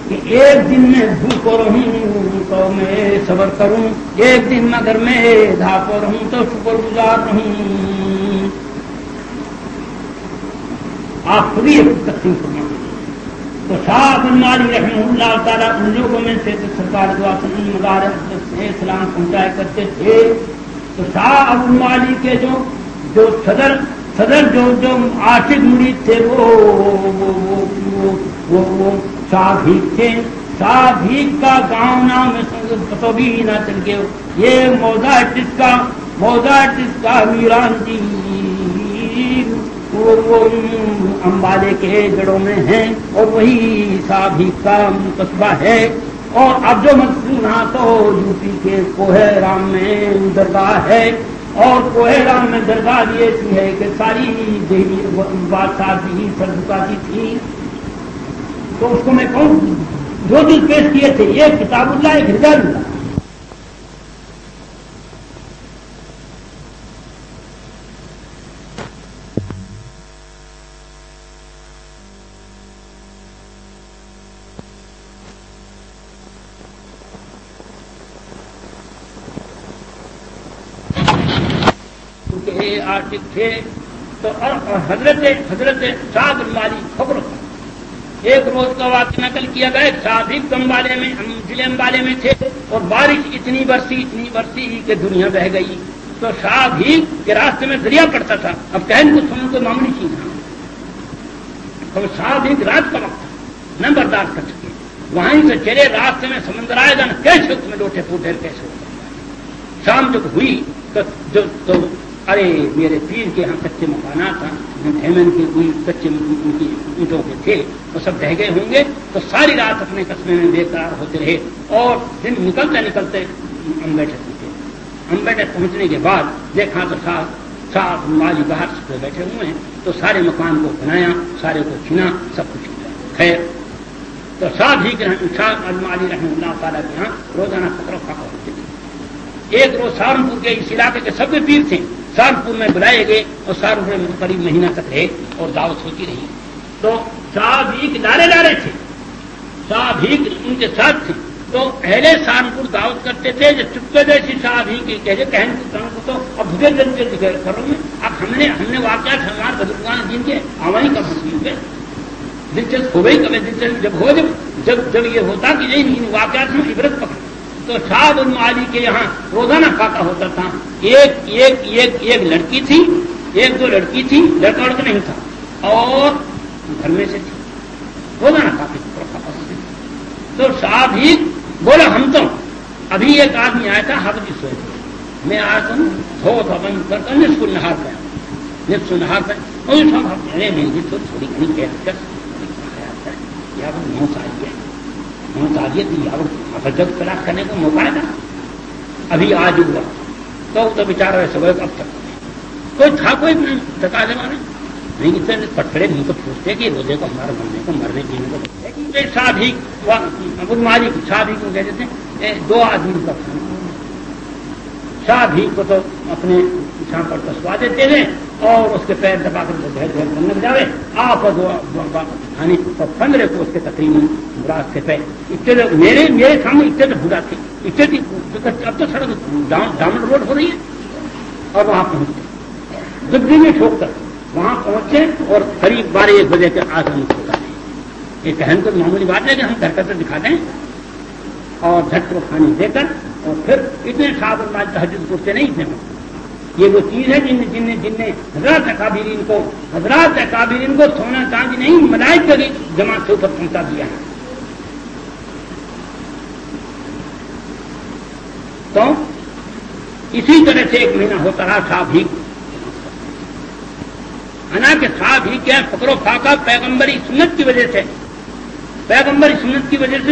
A: کہ ایک دن میں بھوکو رہوں تو میں صبر کروں، ایک دن مگر میں دھاپو رہوں تو شکر گزار رہوں۔ آپ خود ہی تقسیم فرما تو شاہ المالی رحمہ اللہ تعالیٰ ان لوگوں میں سے سرکار دعا مبارک سے سلام پہنچایا کرتے تھے۔ تو شاہ ابو المالی کے جو صدر جو عاشق مرید تھے وہ شاہ بھیک تھے۔ شاہ بھیک کا گاؤں نام پتہ بھی نہ چل کے یہ موضع کا میران جی وہ امبالے کے جڑوں میں ہیں، اور وہی صابی کا قصبہ ہے۔ اور اب جو مقصودہ تو یو پی کے کوہ رام میں درگاہ ہے، اور کوہ رام میں درگاہ یہ ایسی ہے کہ ساری دہلی بادشاہ بھی سر جھکاتی تھی۔ تو اس کو میں کہوں دو دن پیش کیے تھے، ایک کتاب اللہ، ایک رجال اللہ۔ عاشق تھے تو حضرت سعد المالی خبر تھا۔ ایک روز کا واقعہ نقل کیا گیا، صادق امبالے میں ضلع امبالے میں تھے اور بارش اتنی برسی کہ دنیا بہ گئی۔ تو صادق کے راستے میں دریا پڑتا تھا، اب کہنے کو سنوں کو معمولی چیز ہے، تو صادق رات کا وقت تھا، نہ برداشت کر سکے، وہیں سے چلے، راستے میں سمندر آئے گا، کیسے اس میں لوٹے پوٹے کیسے ہو سکتا ہے۔ شام جب ہوئی تو ارے میرے پیر کے ہاں کچے مکانات ہیں، ہیمن کے کوئی کچے اینٹوں کے تھے، وہ سب ڈہ گئے ہوں گے۔ تو ساری رات اپنے قصبے میں بے قرار ہوتے رہے، اور دن نکلتے امبیٹے پہنچے۔ امبیٹے پہنچنے کے بعد دیکھا تو صاحب مالی باہر سے بیٹھے ہوئے ہیں، تو سارے مکان کو بنایا، سارے کو چھینا، سب کچھ خیر۔ تو شاہ المالی رحمہ اللہ تعالیٰ کے یہاں روزانہ فقر و فاقہ ہوتے تھے۔ ایک روز سہارنپور کے اس علاقے کے سب پیر تھے، سہارنپور میں بلائے گئے اور سہارنپور میں قریب مہینہ تک رہے اور دعوت ہوتی رہی۔ تو شاہ بھیک لارے تھے، شاہ بھیک ان کے ساتھ تھے، تو اہل سہارنپور دعوت کرتے تھے جو چپکے جیسی شاہ بھیک کہنے کو تو اب بھگے جلدی کروں میں اب ہم نے واقعات ہمارے بزرگان جن کے آوائی کا مسئلہ ہے، دلچسپ ہو گئی کبھی دلچسپ جب یہ ہوتا کہ ان واقعات میں عبرت پکڑ۔ تو شاہ المعالی کے یہاں روزانہ فاقہ ہوتا تھا، ایک لڑکی تھی، ایک دو لڑکی تھی، لڑکا نہیں تھا، اور گھر میں سے تھی، روزانہ فاقہ ہوتے تھے۔ تو شاہ بھی بولا ہم تو ابھی ایک آدمی آیا تھا حافظ سوئے تھے، میں آیا تھا دھو بند کر کر نصف النہار پہ اور میری تو تھوڑی گھنی کہہ یا وہ محتاجیت جب طلاق کرنے کا موقع ہے نا، ابھی آج ہوا تو بیچارہ ویسے وہ اب تک کوئی تھا، کوئی تقاضے زمانے نہیں، اتنے پٹڑے نہیں تو پوچھتے کہ روزے کو ہمارا بننے کو مرنے پینے کو شاہ بھی مالی شاہ بھی کو کہتے تھے دو آدمی کا شاہ بھی کو تو اپنے چھان پر کسوا دیتے ہیں اور اس کے پیر دبا کر گھر بننے لگ جاوے آپ کھانے اور 15 کو اس کے تقریباً مراد سے پہ میرے سامنے اتنے تو بھوڑا تھے، اتنے تھی، اب تو سڑک ڈامن روڈ ہو رہی ہے، اور وہاں پہنچتے دبی میں ٹھوک کر وہاں پہنچے اور قریب 12-1 بجے کے آسمان ہوتا ہے۔ یہ کہن کو معمولی بات ہے کہ ہم گھر کر دکھا دیں، اور جھٹ کو کھانے دے کر اور پھر اتنے صاحب المال تہجد کرتے نہیں اتنے میں یہ وہ چیز ہے جن نے حضرات اکابرین کو سونا چاندی نہیں ملائکہ کی جماعت سے اوپر پہنچا دیا ہے. تو اسی طرح سے ایک مہینہ ہوتا رہا صاحب ہی حالانکہ صاحب ہی کیا فقر و فاقہ پیغمبری سنت کی وجہ سے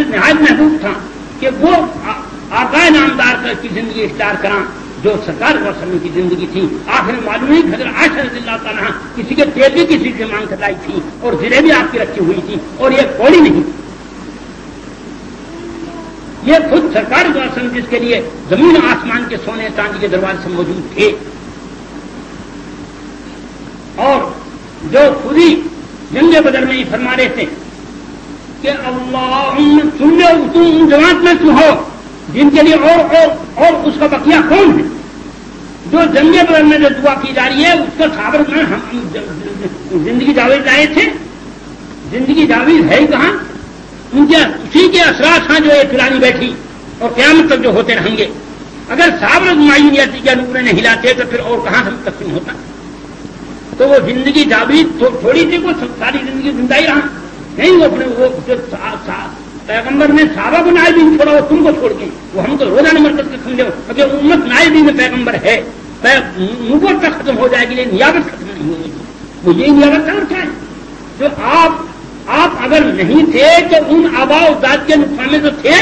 A: نہایت محبوب تھا کہ وہ آقا نامدار کی زندگی اختیار کرا جو سرکار و وسلم کی زندگی تھی. آخر معلوم نہیں حضرت عائشہ رضی اللہ تعالیٰ کسی کے تیل بھی کسی سے مانگ کر لائی تھی اور زرے بھی آپ کی رکھی ہوئی تھی اور یہ کوڑی نہیں یہ خود سرکار و وسلم جس کے لیے زمین و آسمان کے سونے چاندی کے دروازے سے موجود تھے اور جو خودی جنگ بدر میں ہی فرما رہے تھے کہ اللہم سن لو تم جماعت میں تم ہو جن کے لیے اور اس کا بقیہ کون ہے جو جنگ بدر میں جو دعا کی جا رہی ہے اس کا صابر میں ہم زندگی جاوید آئے تھے. زندگی جاوید ہے ہی کہاں ان کے اسی کے اثرات ہیں جو ایک پرانی بیٹھی اور قیامت تک جو ہوتے رہیں گے. اگر صابر معینیتی کے نور نے ہلاتے تو پھر اور کہاں سے تقسیم ہوتا. تو وہ زندگی جاوید تھوڑی سی وہ ساری زندگی زندہ ہی رہا نہیں. وہ اپنے وہ پیغمبر نے صحابہ کو نائبین چھوڑا وہ تم کو چھوڑ کے وہ ہم کو روزانہ مرکز کے سمجھو اگر امت نائبین میں پیغمبر ہے نبوت تک ختم ہو جائے گی لیکن نیابت ختم نہیں ہوگی. وہ یہی نیابت کا کیا ہے جو آپ اگر نہیں تھے تو ان آبا و ذات کے نقصان میں تو تھے.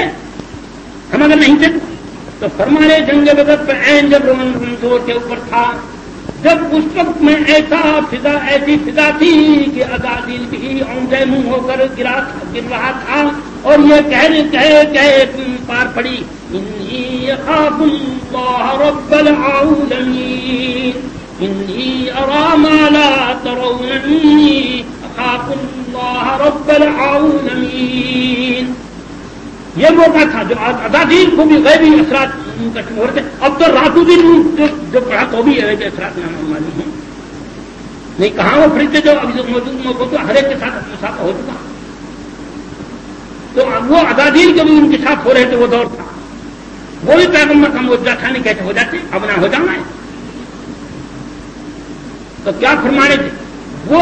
A: ہم اگر نہیں تھے تو فرمانے جنگ بدر پر عین جب رمضان کے اوپر تھا جب اس وقت میں ایسی فضا تھی کہ ازازیل بھی اونچے منہ ہو کر گر رہا تھا اور یہ کہے پار پڑی انی اخاف اللہ رب العالمین انی ارا ما لا ترون انی اخاف اللہ رب العالمین. یہ موقع تھا جو ازازیل کو بھی غیبی اثرات منتقل ہو رہے تھے. اب تو راتوں دن جو پڑھا تو بھی غیبی اثرات معلوم ہیں نہیں کہاں وہ فرشتے جو ابھی موجود موقع تو ہر ایک کے ساتھ مسافہ ہو چکا. تو وہ ازازیل کے بھی ان کے ساتھ ہو رہے تھے وہ دور تھا. وہ بھی پیغمبر کا موجودہ تھا نہیں کہتے ہو جاتے اب نہ ہو جانا ہے. تو کیا فرمانے تھے وہ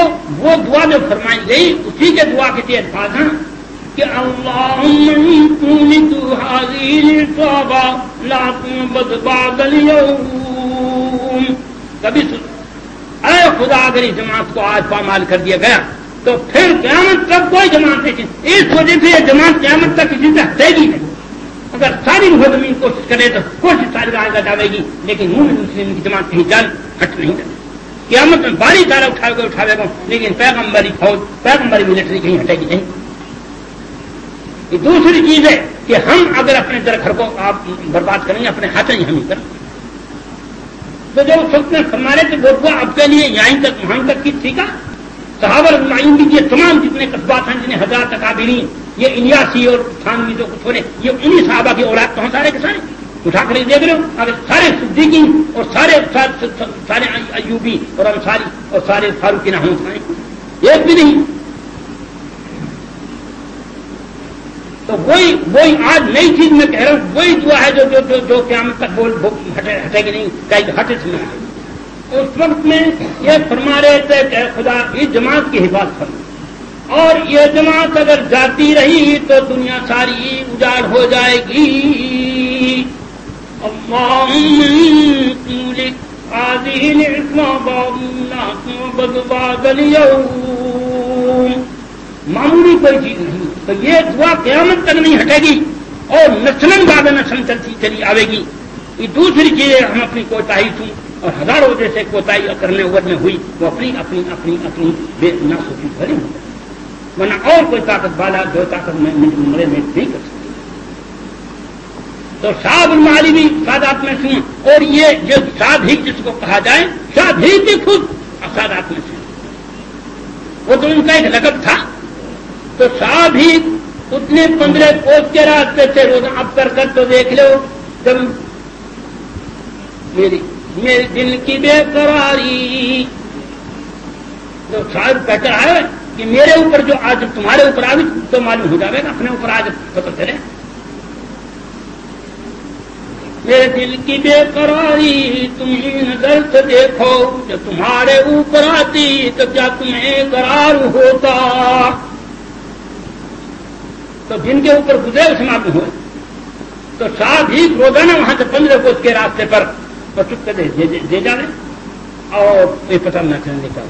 A: دعا جو فرمائی گئی اسی کے دعا کے الفاظ ہیں کہ اللہم ان تولد هذه العصابة لا تنبذ بعد اليوم. کبھی اے خدا اگر اس جماعت کو آج پامال کر دیا گیا تو پھر قیامت تک کوئی جماعت نہیں. اس وجہ سے یہ جماعت قیامت تک کسی سے ہٹے گی نہیں. اگر ساری زمین کوشش کرے تو کوشش ساری آگے جاوے گی لیکن مسلم کی جماعت کہیں جان ہٹ نہیں کرے. قیامت میں باری دارہ اٹھاوے گا لیکن پیغمبری فوج پیغمبری ملٹری کہیں ہٹے گی نہیں. یہ دوسری چیز ہے کہ ہم اگر اپنے گھر کو آپ برباد کریں گے اپنے ہاتھ نہیں ہم ہی کریں. تو جو اس وقت میں فرمانے تھے وہ اب کے لیے یہیں تک وہاں تک کی ٹھیک ہے. صحابہ رضوان کی یہ تمام جتنے قصبات ہیں جنہیں حضرات اکابرین یہ الیاسی اور تھانوی جو کچھ ہو رہے یہ انہی صحابہ کی اولاد تو ہیں سارے کے سارے اٹھا کر دیکھ رہے ہو. اگر سارے صدیقی اور سارے ایوبی اور انصاری اور سارے فاروقی نہ ہوں ایک بھی نہیں. تو وہی آج نئی چیز میں کہہ رہا ہوں وہی دعا ہے جو قیامت تک ہٹے گی نہیں کہیں ہٹے سے نہیں. اس وقت میں یہ فرما رہے تھے کہ خدا اس جماعت کی حفاظت فرما اور یہ جماعت اگر جاتی رہی تو دنیا ساری اجاڑ ہو جائے گی. اللہم تولد هذه العصابة لا تنبذ بعد اليوم. معمولی کوئی چیز نہیں. تو یہ دعا قیامت تک نہیں ہٹے گی اور نسلن بعد نسل چلی آئے گی. یہ دوسری چیز ہم اپنی کوتاہی تھی اور ہزاروں جیسے کوتاہی کرنے اوپر میں ہوئی وہ اپنی بے نہ سوچی بھری ہو ورنہ اور کوئی طاقت والا جو طاقت میں عمرے میں نہیں کر سکتی. تو شاہ المعالی بھی سادات میں سن اور یہ جو شاد ہی جس کو کہا جائے شاد ہی بھی خود سادات میں سن وہ تو ان کا ایک لقب تھا. تو شاہ بھی اتنے 15 کوس کے راستے سے روزہ اب کر تو دیکھ لو جب میرے دل کی بے قراری تو شاید کہتا ہے کہ میرے اوپر جو آج تمہارے اوپر آ تو معلوم ہو جائے گا اپنے اوپر آج پتہ چلے. میرے دل کی بے قراری تمہیں نظر سے دیکھو، جو تمہارے اوپر آتی تو کیا تمہیں قرار ہوتا؟ تو جن کے اوپر گزرے اس معلوم ہوئے تو ساتھ ہی روزانہ وہاں سے 15 کوس کے راستے پر چپ کر دے جا رہے اور یہ پتہ نہ چلنے کا۔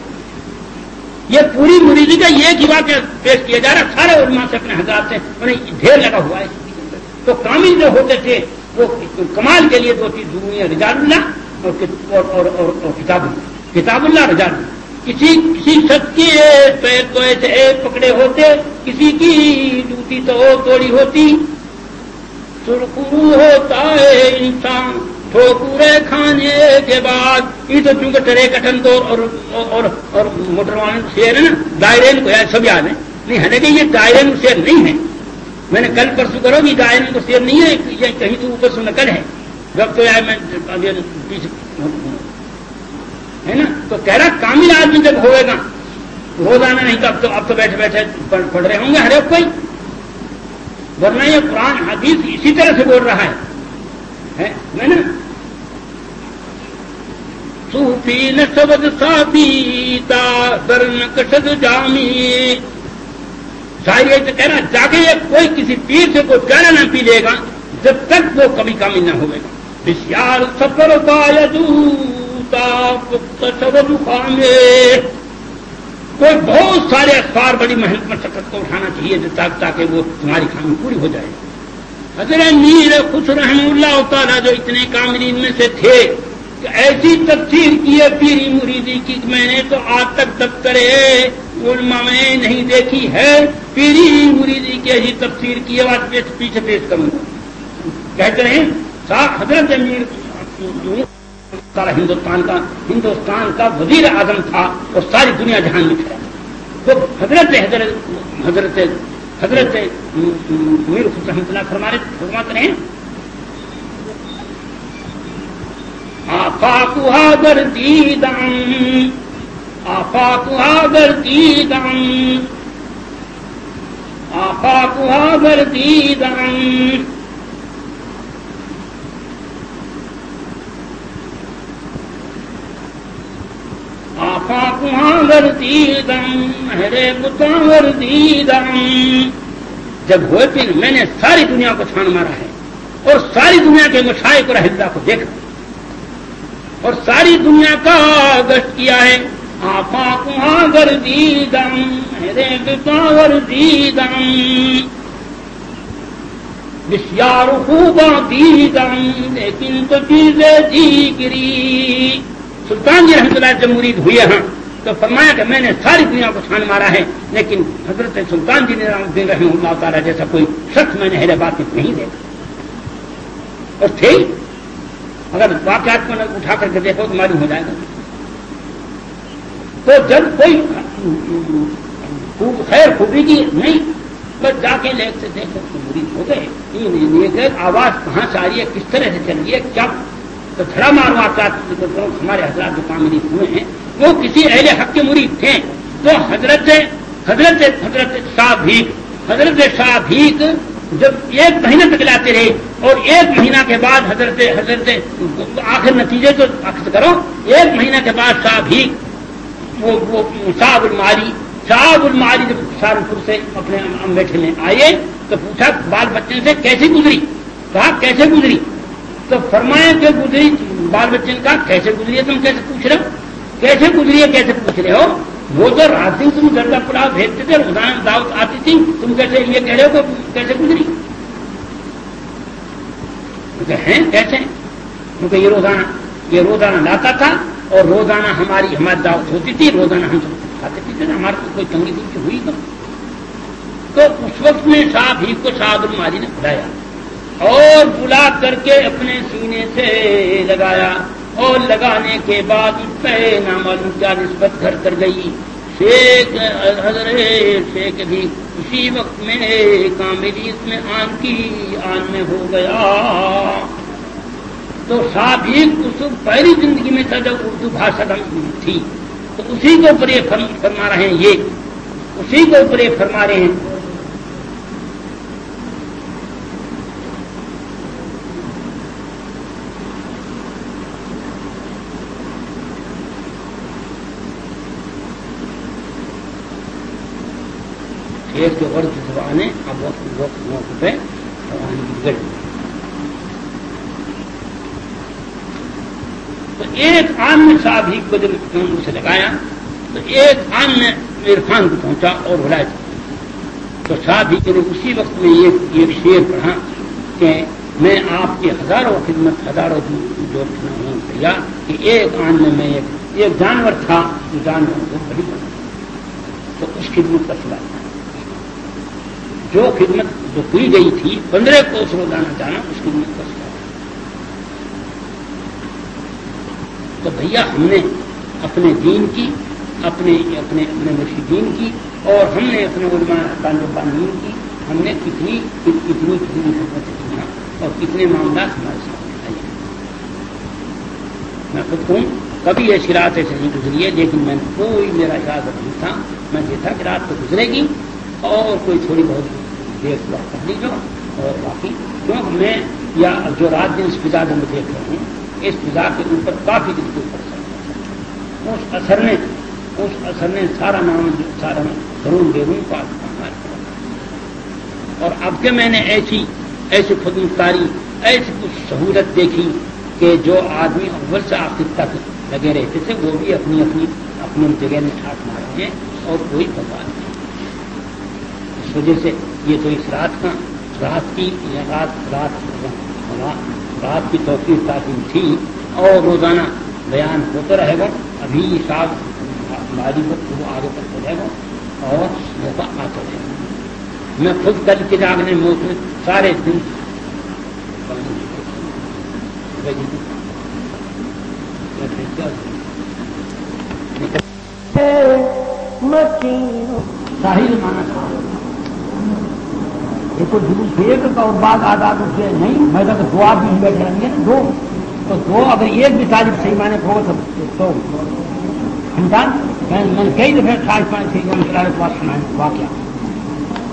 A: یہ پوری مریدی کا یہ واقعہ پیش کیا جا رہا، سارے علماء سے اپنے حضرات سے انہیں ڈھیر لگا ہوا ہے۔ تو کامل جو ہوتے تھے وہ کمال کے لیے 2 چیز ضروری ہے، رجال اللہ اور کتاب اللہ رجال اللہ۔ کسی شخص کی پیر تو ایسے پکڑے ہوتے، کسی کی جوتی تو توڑی ہوتی، سرخرو ہوتا ہے انسان ٹھوکرے کھانے کے بعد۔ یہ تو چونکہ ٹرے کٹن تو اور موٹر والے شیر ہے نا، دائرین کو سب یاد ہے، نہیں ہے کہ یہ دائرین شیر نہیں ہے۔ میں نے کل پرسوں کرو کہ دائرین کو شیر نہیں ہے، یہ کہیں تو اوپر سے نقل ہے، جب تو ہے نا۔ تو کہہ رہا کامل آدمی جب ہوئے گا روزانہ نہیں تو اب تو بیٹھے بیٹھے پڑھ رہے ہوں گے ہر ایک کوئی، ورنہ یہ قرآن حدیث اسی طرح سے بول رہا ہے نا۔ صوفی نسبت صافی تا در نقشد جامی، شاعر یہ کہہ رہا جا کے کوئی کسی پیر سے کوئی پیارا نہ پی لے گا جب تک وہ کبھی کامل نہ ہوئے گا۔ بسیار سفر کوئی بہت سارے اخبار بڑی محنت مشقت کو اٹھانا چاہیے تاکہ وہ تمہاری خامی پوری ہو جائے۔ حضرت میر خوش رحمہ اللہ تعالیٰ جو اتنے کاملین میں سے تھے کہ ایسی تفسیر کی ہے پیری مریدی کی میں نے تو آج تک دفتر علماء میں نہیں دیکھی ہے۔ پیری مریدی کی ایسی تفسیر کی ہے، آج پیچھے پیش کروں گا۔ کہتے ہیں حضرت امیر سارا ہندوستان کا وزیر اعظم تھا اور ساری دنیا جہان میں کھڑا، تو حضرت امیر رحمۃ اللہ فرماتے ہیں آفاقها گردیدم آفاقها گردیدم آفاقها گردیدم آفاقها گردیدم مہرے بتاں گردیدم۔ جب ہوئے پھر میں نے ساری دنیا کو چھان مارا ہے اور ساری دنیا کے مشائخ اور اہل کو دیکھا اور ساری دنیا کا گشت کیا ہے۔ آفاقها گردیدم مہرے بتاں گردیدم بسیار خوباں دیدم لیکن تو چیزیں دیگری۔ سلطان جی رحمۃ اللہ جب مرید ہوئے ہاں تو فرمایا کہ میں نے ساری دنیا کو چھان مارا ہے لیکن حضرت سلطان جی رحمہ اللہ تعالیٰ جیسا کوئی شخص میں نے اہل باطن نہیں دیکھا۔ اور تھے اگر واقعات کو اٹھا کر کے دیکھو تو معلوم ہو جائے گا۔ تو جب کوئی خیر خوبی کی نہیں بس جا کے لیک سے دیکھو تو مرید ہو گئے۔ آواز کہاں سے آ رہی ہے، کس طرح سے چل رہی ہے، کیا تو دھڑا مار واقعات ہمارے حضرات جو کامل ہوئے ہیں وہ کسی اہل حق کے مرید تھے۔ تو حضرت شاہ بھیک جب 1 مہینہ تک لاتے رہے اور 1 مہینہ کے بعد حضرت آخر نتیجے تو عکس کرو، 1 مہینہ کے بعد شاہ بھیک وہ صاحب المعاری جب سہارنپور سے اپنے بیٹھے میں آئے تو پوچھا بال بچے سے کیسے گزری، کہا کیسے گزری، تو فرمایا کہ گزری، بال بچے نے کہا کیسے گزری ہے، تم کیسے پوچھ رہے ہو، کیسے گزری ہے کیسے پوچھ رہے ہو، وہ تو رات دن تم گردہ پلاؤ بھیجتے تھے، روزانہ دعوت آتی تھی، تم کیسے یہ کہہ رہے ہو کہ کیسے گزری، ہیں کیسے، کیونکہ یہ روزانہ لاتا تھا اور روزانہ ہماری دعوت ہوتی تھی، روزانہ ہم سب کھاتے پیتے تھے، ہمارے کوئی تنگی دل ہوئی تو اس وقت میں شاہ بھیک کو صاحب المعاری نے بلایا اور بلا کر کے اپنے سینے سے لگایا اور لگانے کے بعد اس پہ نامعلوم کیا نسبت گھر کر گئی۔ شیخ بھی اسی وقت میں کاملیت میں آن میں ہو گیا۔ تو صاحب اس پہلی زندگی میں تھا جب اردو بھاشا تھی، تو اسی کے اوپر یہ فرما رہے ہیں، اسی کے اوپر یہ فرما رہے ہیں۔ ایک جو غرض زبان ہے اب وقت موقع پہ زبان کی گڑ. تو ایک عام نے صاحب ہی کو جب اسے لگایا تو ایک عام نے عرفان کو پہنچا اور ولایت. تو صاحب ہی کے نے اسی وقت میں ایک شعر پڑھا کہ میں آپ کی ہزاروں خدمت ہزاروں جو ہوں تیار کہ ایک آن میں ایک جانور تھا جو جانور کو بڑی بنا تو اس خدمت کا سلا تھا. جو خدمت جو کی گئی تھی 15 کوس روزانہ جانا اس خدمت کا سلا. تو بھیا ہم نے اپنے دین کی اپنے مرشدین کی اور ہم نے اپنے علماء قانون کی ہم نے کتنی خدمت کی ہیں اور کتنے معاملات ہمارے سامنے آئے. میں خود کہوں کبھی ایسی رات ایسے نہیں گزری ہے لیکن میں کوئی میرا ارادہ نہیں تھا. میں یہ تھا کہ رات تو گزرے گی اور کوئی تھوڑی بہت دیر وقت کر لیجو اور باقی کیونکہ میں یا جو رات دن اس فضا میں دیکھ رہا ہوں اس فضا کے اوپر کافی دن کے اوپر اس اثر نے سارا ضرور بیرون کا اور اب کہ میں نے ایسی خودمختاری ایسی کچھ سہولت دیکھی کہ جو آدمی اول سے آخر تک لگے رہتے تھے وہ بھی اپنی جگہ میں ٹھاٹ مار رہے ہیں اور کوئی پرواہ نہیں. اس وجہ سے یہ تو اس رات کی توفیق تعظیم تھی اور روزانہ بیان ہوتا رہے گا. ابھی صاحب ہماری وقت وہ آگے کرتے رہے گا اور موقع آتا رہے گا. میں خود کل کے جاگنے موقع سارے دن ساحل مانا تھا ایک اور بعد آداب اس سے نہیں میں تو دو آدمی ہی بیٹھے رہیں گے نا دو اگر ایک بھی طالب صحیح مانے کو تو انسان میں نے کئی دفعہ خاص پانے صحیح پاس سنائے واقعہ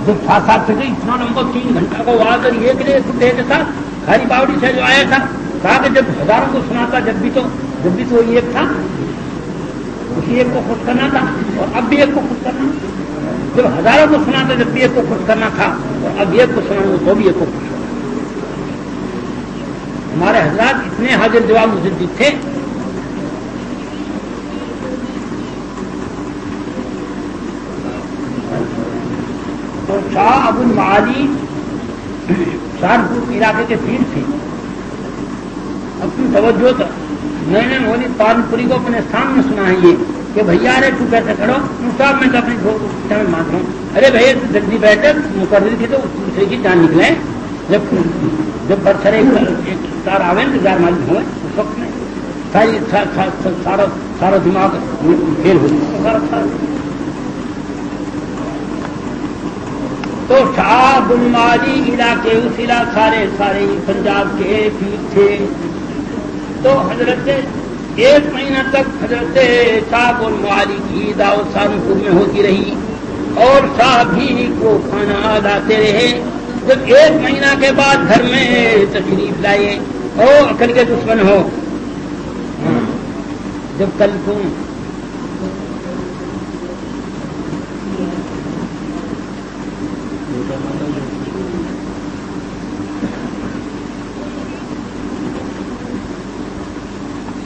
A: جب 7 سے اتنا لمبا 3 گھنٹہ کو آ کر ایک نے دیتے تھا کھاری باوڑی سے جو آیا تھا کہا کہ جب ہزاروں کو سناتا جب بھی تو ایک تھا اسی ایک کو خوش کرنا تھا اور اب بھی ایک کو خوش کرنا. جب ہزاروں کو سناتا جب بھی ایک کو خوش کرنا تھا اور اب ایک کو سناؤں تو بھی ایک کو خوش کرنا. ہمارے حضرات اتنے حاضر جواب مجدد تھے تو شاہ ابو المعالی سہارنپور علاقے کے پیر تھے. اپنی توجہ تھا میں نے مولوی پالنپوری کو اپنے سامنے سنا ہے یہ کہ بھیا ارے تو کیسے کرو صاحب میں تو اپنی میں مان رہا ہوں. ارے بھیا جلدی بیٹھے مقرر تھی تو دوسرے کی جان نکلے جب برسر ایک تار آوے انتظار معلوم ہوئے اس وقت میں سارا دماغ فیل ہو گیا. تو شاہ ابو المعالی علاقے اس علاقے سارے پنجاب کے پیر تھے. تو حضرت 1 مہینہ تک حضرت شاہ ابو المعالی کی دعوت سہارنپور میں ہوتی رہی اور شاہ بھی کو کھانا لاتے رہے. جب 1 مہینہ کے بعد گھر میں تشریف لائے اور عقل کے دشمن ہو جب کل کو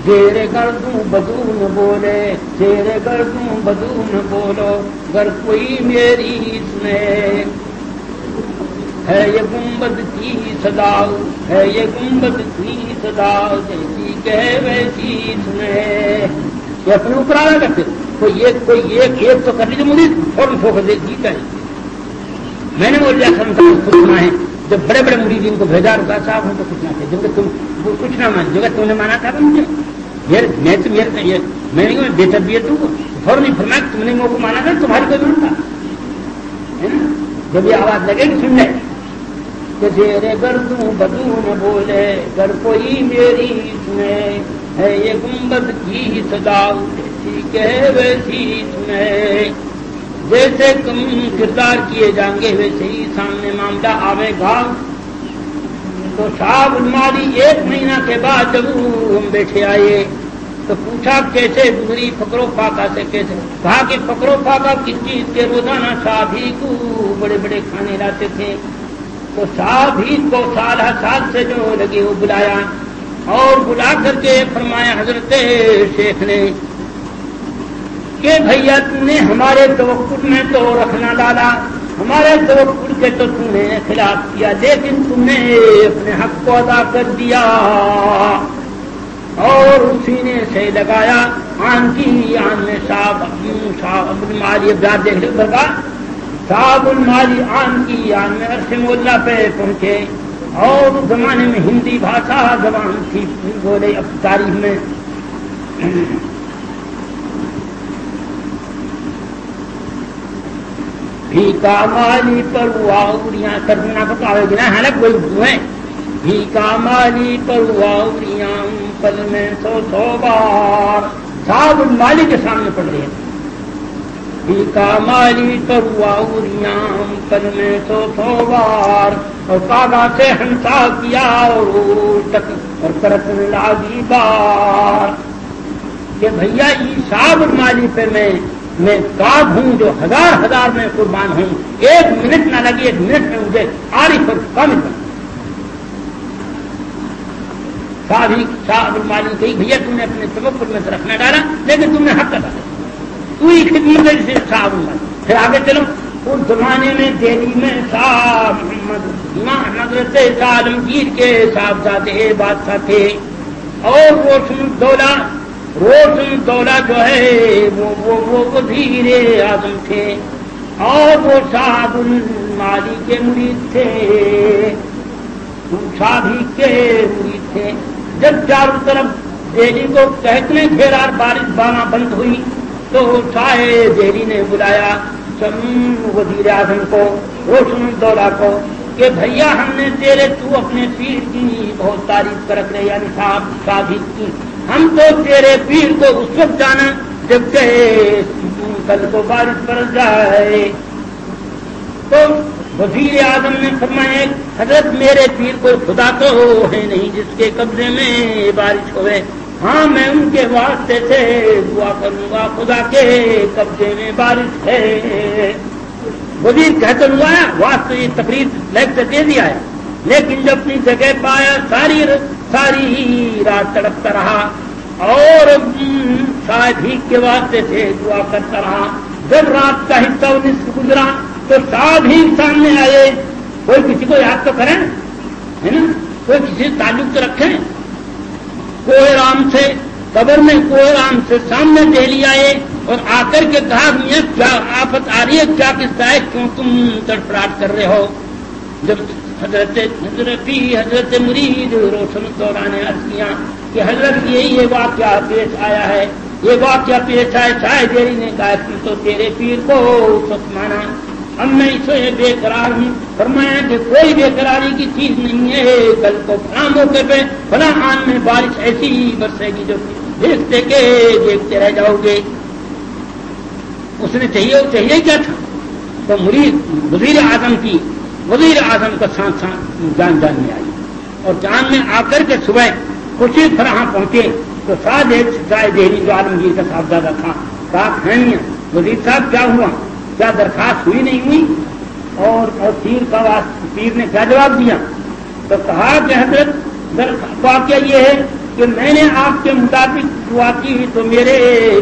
A: تیرے گردوں بدون بولے تیرے گردوں بدون بولو گر کوئی میری سنے ہے یہ گنبد کی صدا ہے یہ گنبد کی صدا جیسی کہے ویسی سنے. یہ اپنے اوپر آ کرتے کوئی ایک تو کر لیجیے مرید فوراً فوکس دے جی کرے. میں نے وہ لیا خود سنا ہے جب بڑے بڑے مریدین کو بھیجا رکا صاحب ہم تو کچھ نہ تھے جب تم وہ کچھ نہ مان جگہ تم نے مانا تھا مجھے میں نے بے تربیت ہوں فوراً نہیں فرمایا تم نے موقع مانا تھا تمہاری کوئی ضرورت تھا ہے نا. جب یہ آواز لگے کہ سن لے کہ تیرے گردوں بدون بولے گر کوئی میری سنے ہے یہ گنبد کی صدا جیسی کہے ویسی سنے. جیسے تم کردار کیے جائیں گے ویسے ہی سامنے معاملہ آوے گا. تو شاہ ابو المعالی 1 مہینہ کے بعد جب ہم بیٹھے آئے تو پوچھا کیسے گزری فقر و فاقہ سے کیسے؟ کہا کہ فقر و فاقہ کس چیز کے؟ روزانہ صاحب ہی کو بڑے بڑے کھانے لاتے تھے، تو صاحب ہی کو سال ہر سال سے جو لگے وہ بلایا اور بلا کر کے فرمایا حضرت شیخ نے کہ بھیا تم نے ہمارے توقل میں تو رکھنا ڈالا، ہمارے توقل کے تو تم نے خلاف کیا، لیکن تم نے اپنے حق کو ادا کر دیا۔ اور اسی نے سے لگایا آن کی آن میں صاحب المالی ابدار دیکھ لے بگا صاحب المالی آن کی آن میں عرش مولا پہ پہنچے، اور اس زمانے میں ہندی بھاشا زبان تھی، بولے اب تاریخ میں بھیکا مالی پر واؤریاں ترجمہ بتاؤ گے نا حالت کوئی ہوئے بھیکا مالی پر واؤریاں پل میں 100 بار صاحب المالی کے سامنے پڑھ رہے ہیں بھیکا مالی پر واؤریاں پل میں 100 بار اور کاغا سے ہنسا کیا اور کرت لاگی بار کہ بھیا یہ صاحب المالی پہ میں کاب ہوں جو ہزار میں قربان ہوں، ایک منٹ نہ لگی، ایک منٹ میں مجھے عارف اور کامل بنا۔ صاحب المالی کہی بھیا تم نے اپنے توقل میں سے رکھنا ڈالا، لیکن تم نے حق ادا کیا، تو ہی خدمت ہے جسے صاحب المالی۔ پھر آگے چلو، اس زمانے میں دہلی میں صاحب حضرت عالمگیر کے صاحبزادے بادشاہ تھے، اور روشن دولہ جو ہے وہ وزیر اعظم تھے، اور وہ صاحب المالی کے مرید تھے، شادی کے مرید تھے۔ جب چاروں طرف دہلی کو کہنے گھیرا بارش بانا بند ہوئی تو شاہ دہلی نے بلایا وزیر اعظم کو، روشن دولہ کو، کہ بھیا ہم نے تو اپنے پیر کی بہت تعریف کر رہے، یعنی شادی کی، ہم تو تیرے پیر کو اس وقت جانا جب کہ کل کو بارش برس جائے۔ تو وزیر اعظم نے فرمایا حضرت میرے پیر کو خدا تو ہے نہیں جس کے قبضے میں بارش ہوئے، ہاں میں ان کے واسطے سے دعا کروں گا، خدا کے قبضے میں بارش ہے۔ وزیر کہتے ہوا واسطے یہ تقریر لیکچر دے دیا ہے، لیکن جب اپنی جگہ پایا ساری رات تڑپتا رہا اور شاید ہی کے واسطے سے دعا کرتا رہا۔ جب رات کا حصہ نصف گزرا تو شاید ہی سامنے آئے، کوئی کسی کو یاد تو کریں ہے نا، کوئی کسی سے تعلق تو رکھیں، کوئی رام سے قبر میں کوئی رام سے سامنے دہلی آئے اور آ کر کے کہا میاں کیا آفت آ رہی ہے، کیا قصہ ہے، کیوں تم تڑپڑاہٹ کر رہے ہو؟ جب حضرت مرید روشن دولہ نے عرض کیا کہ حضرت یہ واقعہ پیش آیا ہے، یہ واقعہ پیش آئے، شاہ دیری نے کہا کہ تو تیرے پیر کو سچ مانا، اب میں اسے بے قرار ہوں۔ فرمایا کہ کوئی بے قراری کی چیز نہیں ہے، کل کو فلاں موقع پہ فلاں آن میں بارش ایسی برسے گی جو دیکھتے رہ جاؤ گے۔ اس نے چاہیے کیا تھا؟ تو مرید وزیر اعظم کا ساتھ جان میں آئی، اور جان میں آ کر کے صبح خوشی فراہم پہنچے تو دہلی جو عالمگیر کا صاحبزادہ تھا کہا خیمیاں وزیر صاحب کیا ہوا، کیا درخواست ہوئی نہیں ہوئی؟ اور پیر نے کیا جواب دیا؟ تو کہا کہ حضرت واقعہ یہ ہے کہ میں نے آپ کے مطابق دعا کی تو میرے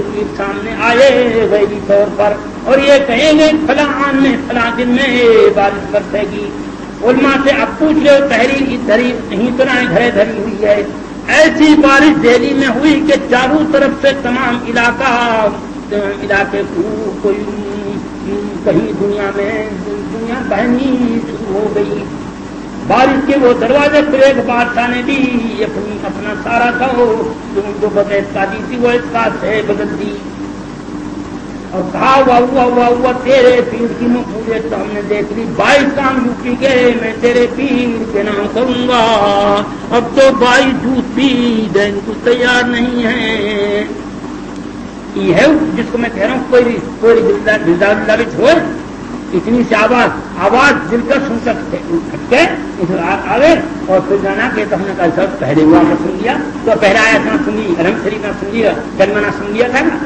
A: پیر سامنے آئے غیبی طور پر اور یہ کہیں گے فلاں آن میں فلاں دن میں بارش برسے گی۔ علماء سے اب پوچھ لو تحریر کی دھری نہیں تو نہ گھرے دھری ہوئی ہے، ایسی بارش دہلی میں ہوئی کہ چاروں طرف سے تمام علاقے کوئی کہیں دنیا بہنی شروع ہو گئی۔ بارش کے وہ دروازے پر ایک بادشاہ نے بھی اپنا سارا تھا جو بدعت دی تھی وہ اعتقاد سے بدل دی اور کہا ہوا تیرے پیر کی مقبولیت تو ہم نے دیکھ لی، 22 کام یوپی کے میں تیرے پیر کے نام کروں گا، اب تو 22 جھوٹ بھی دین کو تیار نہیں ہے۔ یہ ہے جس کو میں کہہ رہا ہوں کوئی اللہ بھی چھوڑ اتنی سی آواز دل کا سن سکتے تھے آگے اور پھر جانا کہ تو ہم نے کہا سب پہلے ہوا نہ سن لیا تو پہلا آیا نہ سن لی رحم شریف نہ سن لیا کلمہ نہ سن لیا تھا نا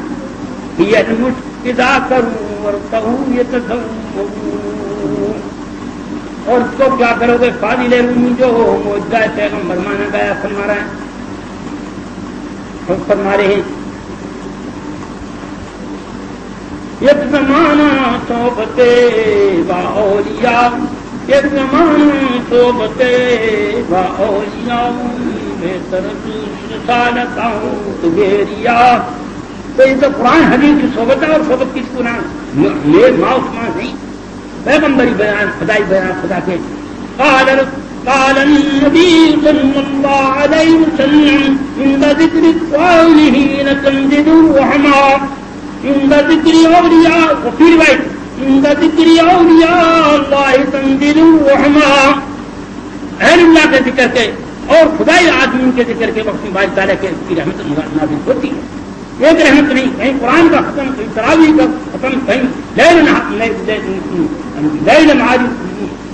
A: یہ مشکدا کروں اور کہوں یہ تو اور اس کو کیا کرو گے فاضل رومی جو ہو موجودہ پیغمبر مانا گیا فرما رہا ہے اور فرما رہے ہیں ایک زمانہ صحبت با اولیاء ایک زمانہ صحبت با اولیاء بہتر رسالت تغیریا تو یہ تو قرآن حدیث کی صحبت ہے اور صحبت کس کو نام میرے ماں عثمان نہیں پیغمبری بیان خدائی بیان خدا کے قال النبي صلى الله عليه وسلم عند ذكر الصالحين تنزل الرحمة عند ذكر أولياء وفي رواية عند ذكر أولياء الله تنزل الرحمة اہل اللہ کے ذکر کے اور خدائی آدمی کے ذکر کے وقت میں باری تعالیٰ کی رحمت نازل ہوتی ہے ایک رحمت نہیں کہیں قرآن کا ختم کہیں تراویح کا ختم کہیں لیل معاج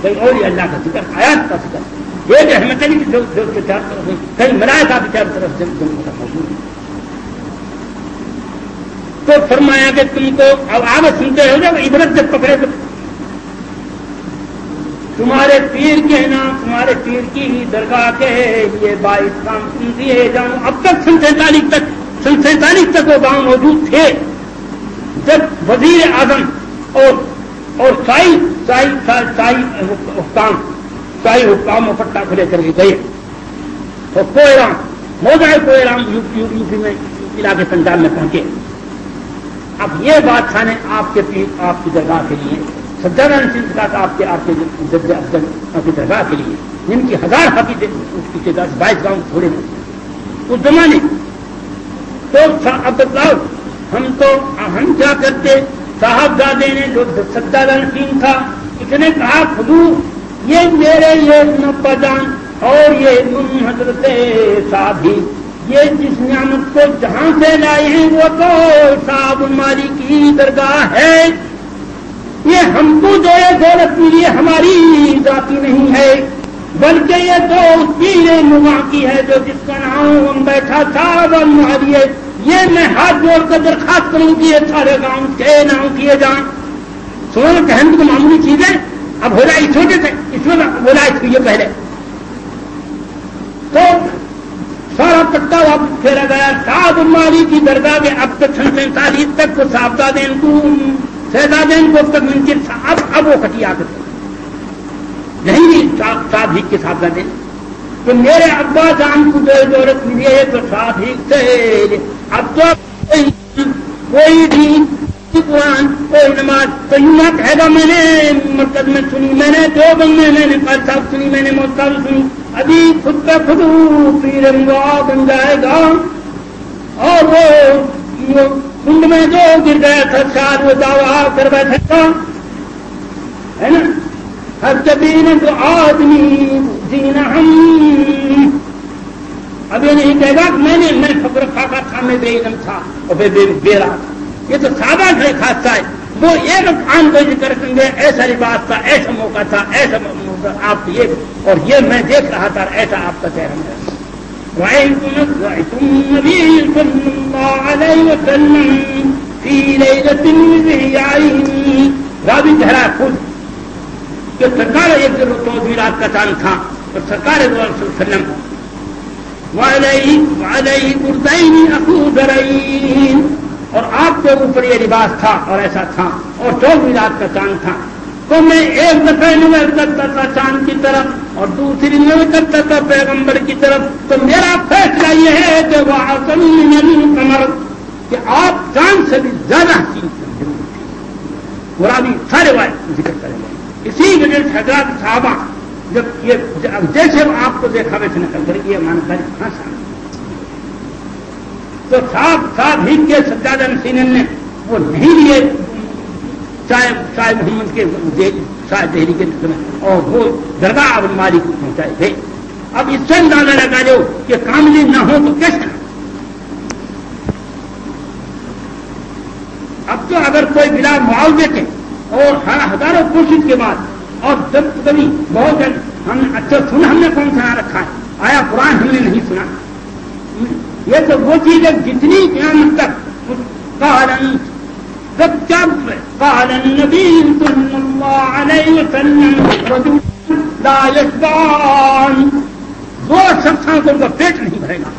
A: کہیں اور اللہ کا ذکر آیات کا ذکر ایک رحمت نہیں کہ جو چار طرف کہیں ملائکہ کی چار طرف سے موجود ہے تو فرمایا کہ تم کو اب آگے سنتے ہو جب عبرت جب پکڑے تو تمہارے پیر کے نام تمہارے پیر کی ہی درگاہ کے یہ 22 کام تم دیے جانو اب تک سن 47 تک وہ گاؤں موجود تھے جب وزیر اعظم اور شاہی حکام و پٹا کھلے کر کے گئے تو کوئرام موضع کوئرام یو پی میں علاقے پنجاب میں پہنچے اب یہ بات تھا نے آپ کے پیر آپ کی درگاہ کے لیے سجادہ نشین کا آپ کے جد افضل کی درگاہ کے لیے جن کی 1000 حقیقت اس کی 22 گاؤں تھوڑے اس زمانے تو اب بتاؤ ہم کیا کرتے صاحبزادے نے جو سجادہ نشین تھا اس نے کہا خدو یہ میرے یہ نبا جان اور یہ حضرت صاحب یہ جس نعمت کو جہاں سے لائے ہیں وہ تو صاحب مالی کی درگاہ ہے یہ ہم کو جو ہے دولت ملی ہماری ذاتی نہیں ہے بلکہ یہ تو پیر نما کی ہے جو جس کا نام بیٹھا صاحب مالی ہے یہ میں ہاتھ جوڑ کر درخواست کروں کہ یہ سارے گاؤں کے نام کیے جائیں سونا کہنے کو معمولی چیز ہے اب ہو جائے چھوٹے سے اس میں بولا اس یہ پہلے تو سارا پٹا واپس پھیرا گیا صاحب مالی کی درگاہ کے اب تک 47 تک کو صاحبزادین کو شہزادین کو تک منکر اب وہ کٹی آ کر نہیں صاحب ہی کے صاحبزادے تو میرے ابا جان کو جو دولت ملی ہے تو صاحب ہی سے اب تو کوئی دین قرآن کوئی نماز تو یوں نہ کہے گا میں نے مرکز میں سنی میں نے دیوبند میں نے قاری صاحب سنی میں نے محتاج سنی ابھی خود کا خود پیر مغا بن جائے گا اور وہ کنڈ میں جو گر گیا تھا شاید وہ دعویٰ کر بیٹھے گا ہے نا ہر جبین جو آدمی جینا ہم اب یہ نہیں کہے گا میں خبر خاکا تھا میں بے علم تھا اور بے راہ تھا یہ تو سادہ ہے خاصہ ہے وہ ایک عام کوئی ذکر کریں گے ایسا لباس تھا ایسا موقع تھا ایسا موقع آپ یہ اور یہ میں دیکھ رہا تھا ایسا آپ کا چہرہ ہے رأيت النبي صلى الله عليه وسلم في ليلة وذي عيني راوی کہہ رہا ہے خود کہ سرکار ایک دن تو رات کا چاند تھا اور سرکار صلی اللہ علیہ وسلم وعليه بردين أخضرين اور آپ کے اوپر یہ لباس تھا اور ایسا تھا اور 24 رات کا چاند تھا تو میں ایک دفعہ نظر کرتا تھا چاند کی طرف اور دوسری نظر کرتا تھا پیغمبر کی طرف تو میرا فیصلہ یہ ہے کہ وہ اعظم من القمر کہ آپ چاند سے بھی زیادہ حسین قرآن سارے وائد ذکر کریں گے اسی وجہ سے حضرات صحابہ جب یہ جیسے آپ کو دیکھا ویسے نکل کر یہ مانکاری کہاں سے تو صاحب ہی کے سجادہ نشین نے وہ نہیں لیے چاہے محمد کے شاید دہلی کے اور وہ درگاہ اب مالی کو پہنچائے تھے اب اس سے اندازہ لگا جو کہ کاملی نہ ہو تو کیسے اب تو اگر کوئی بلا معاوضے کے اور ہزاروں کوشش کے بعد اور جب کبھی بہت ہم اچھا سنا، ہم نے کون سنا رکھا ہے؟ آیا قرآن ہم نے نہیں سنا. یہ تو وہ چیز ہے جتنی قیامت تک قال النبی صلی اللہ علیہ وسلم رجل لا یشبعان، وہ شخصوں کو ان کا پیٹ نہیں بھرے گا.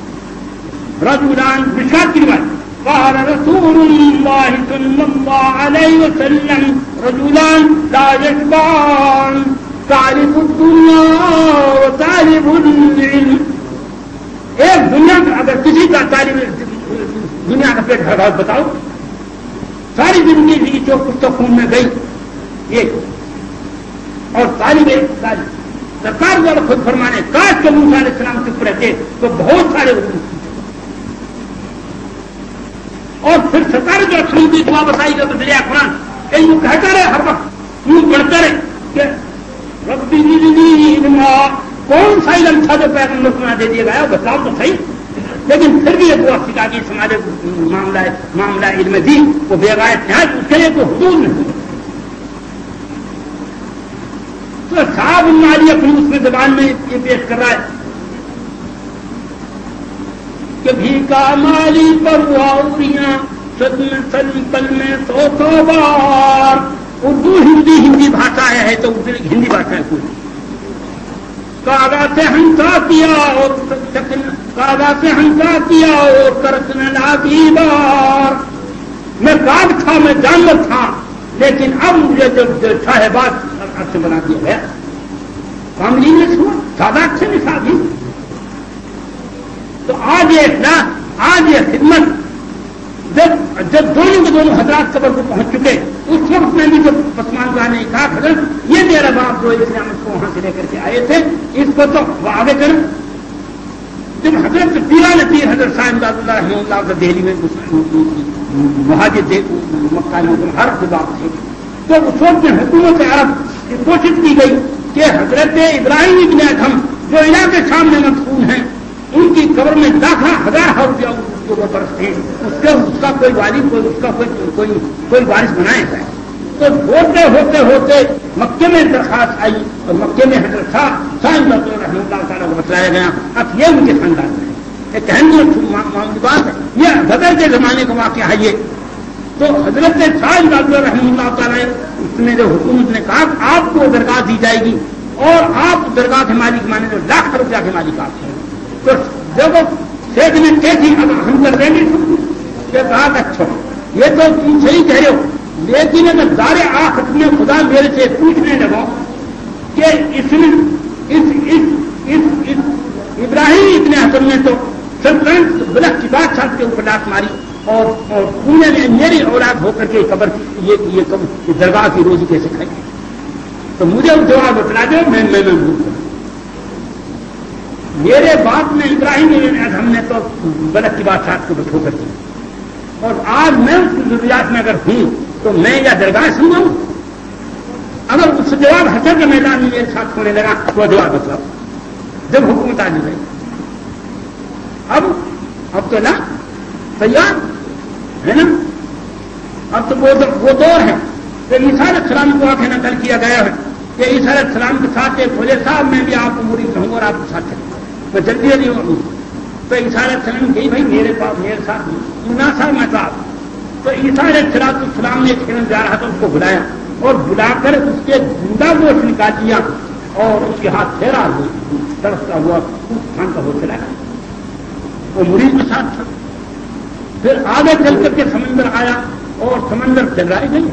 A: رجلان مشکات کی روایت قال رسول اللہ صلی اللہ علیہ وسلم رجلان لا یشبعان تعرف الدنیا وتعرف العلم. ایک دنیا کا اگر کسی کا دنیا کا پیٹ بھرا بتاؤ، ساری زندگی کی جو کچھ تو خون میں گئی ایک، اور طالب سرکار والے خود فرمانے کاش کے موسیٰ علیہ السلام چپ رہتے تو بہت سارے اور پھر سرکار جو اکثر کی دعا بتائی جو دریا قرآن کہیں وہ کہتا رہے ہر وقت یوں پڑھتا رہے کہ ربی زدنی علما. کون سا علم تھا جو پیغمبر کو نہ دے دیا گیا بتاؤ تو صحیح. لیکن پھر بھی یہ دعا سکھا کہ ہمارے معاملہ علم دین وہ بے غائب ہے، اس کے لیے تو حدود نہیں. تو صاحب المالی اپنی اس میں زبان میں یہ پیش کر رہا ہے کہ بھی کا مالی پر واؤریاں پل میں 100 بار. اردو ہندی بھاشا ہے تو ہندی بھاشا ہے کوئی. کاغا سے ہنسا کیا اور کاغا سے ہنسا کیا اور کرسن لاگی بار. میں کاغ تھا، میں جانور تھا، لیکن اب مجھے جب صاحبات سے بنا دیا گیا. کاملی میں چھوڑا سادہ سے بھی سادھی. تو آج یہ اخلاق، آج یہ خدمت، جب دونوں کے دونوں حضرات قبر کو پہنچ چکے اس وقت میں بھی جب پسماندہ نے کہا حضرت یہ میرا باپ جو اسلامت کو وہاں سے لے کر کے آئے تھے اس کو تو وہ آگے کریں. جب حضرت پیران پیر حضرت صاحب اللہ رحمہ اللہ کا دہلی میں مہاجر مکہ میں ہر خدا تھے تو اس وقت میں حکومت عرب کی کوشش کی گئی کہ حضرت ابراہیم ابن ادھم جو علاقے سامنے مدفون ہیں ان کی قبر میں لاکھوں ہزار روپیہ جو وہ برستے ہیں اس کا کوئی والی کوئی وارث بنائے گئے. تو ہوتے ہوتے ہوتے مکے میں درخواست آئی اور مکے میں حضرت صاحب رحمہ اللہ تعالیٰ کو بتلایا گیا اب یہ ان کے خاندان میں ایک اہم معمولی بات ہے. یہ بدر کے زمانے کا واقعہ ہے. یہ تو حضرت صاحب رحمہ اللہ تعالیٰ اس میں جو حکومت نے کہا آپ کو درگاہ دی جائے گی اور آپ درگاہ کے مالک مانے جو لاکھ روپیہ کے مالک آپ ہیں. تو جب شیخ نے کہتی اب ہم کر دیں گے کہ کہا اچھا یہ تو تم صحیح کہہ رہے ہو، لیکن اگر دار آخرت میں خدا میرے سے پوچھنے لگا کہ اس ابراہیم اتنے حسن نے تو سلطنت بلخ کی بادشاہ کے اوپر ڈاک ماری اور پونے میں میری اولاد ہو کر کے قبر یہ درگاہ کی روزی کیسے کھائی، تو مجھے جواب بتلا دو. میں میرے باپ نے ابراہیم ہم نے تو بلخ کی بادشاہ کو ٹھو کر دی اور آج میں اس کی ضروریات میں اگر ہوں تو میں یا درگاہ سنگاؤں. اگر اس جواب حشر کے میدان میں میرے ساتھ ہونے لگا تو جواب بتلاؤ. جب حکومت آ گئی اب تو نا تیار ہے نا. اب تو وہ دور ہے کہ عیسیٰ علیہ السلام کو آخر نقل کیا گیا ہے کہ عیسیٰ علیہ السلام کے ساتھ ایک بولے صاحب میں بھی آپ کو مرید رہوں اور آپ کے ساتھ چلوں میں جلدی نہیں ہوں. تو عیسیٰ علیہ السلام کہی بھائی میرے پاس میرے ساتھ مناسب میں صاحب. تو عیسیٰ علیہ السلام نے ایک خدمت جا رہا تھا اس کو بلایا اور بلا کر اس کے زندہ گوشت نکال دیا اور اس کے ہاتھ پھیرا تڑپتا ہوا خان کا ہو چلا گیا. وہ مرید کے ساتھ تھا. پھر آگے چل کر کے سمندر آیا اور سمندر چل رہا ہے نہیں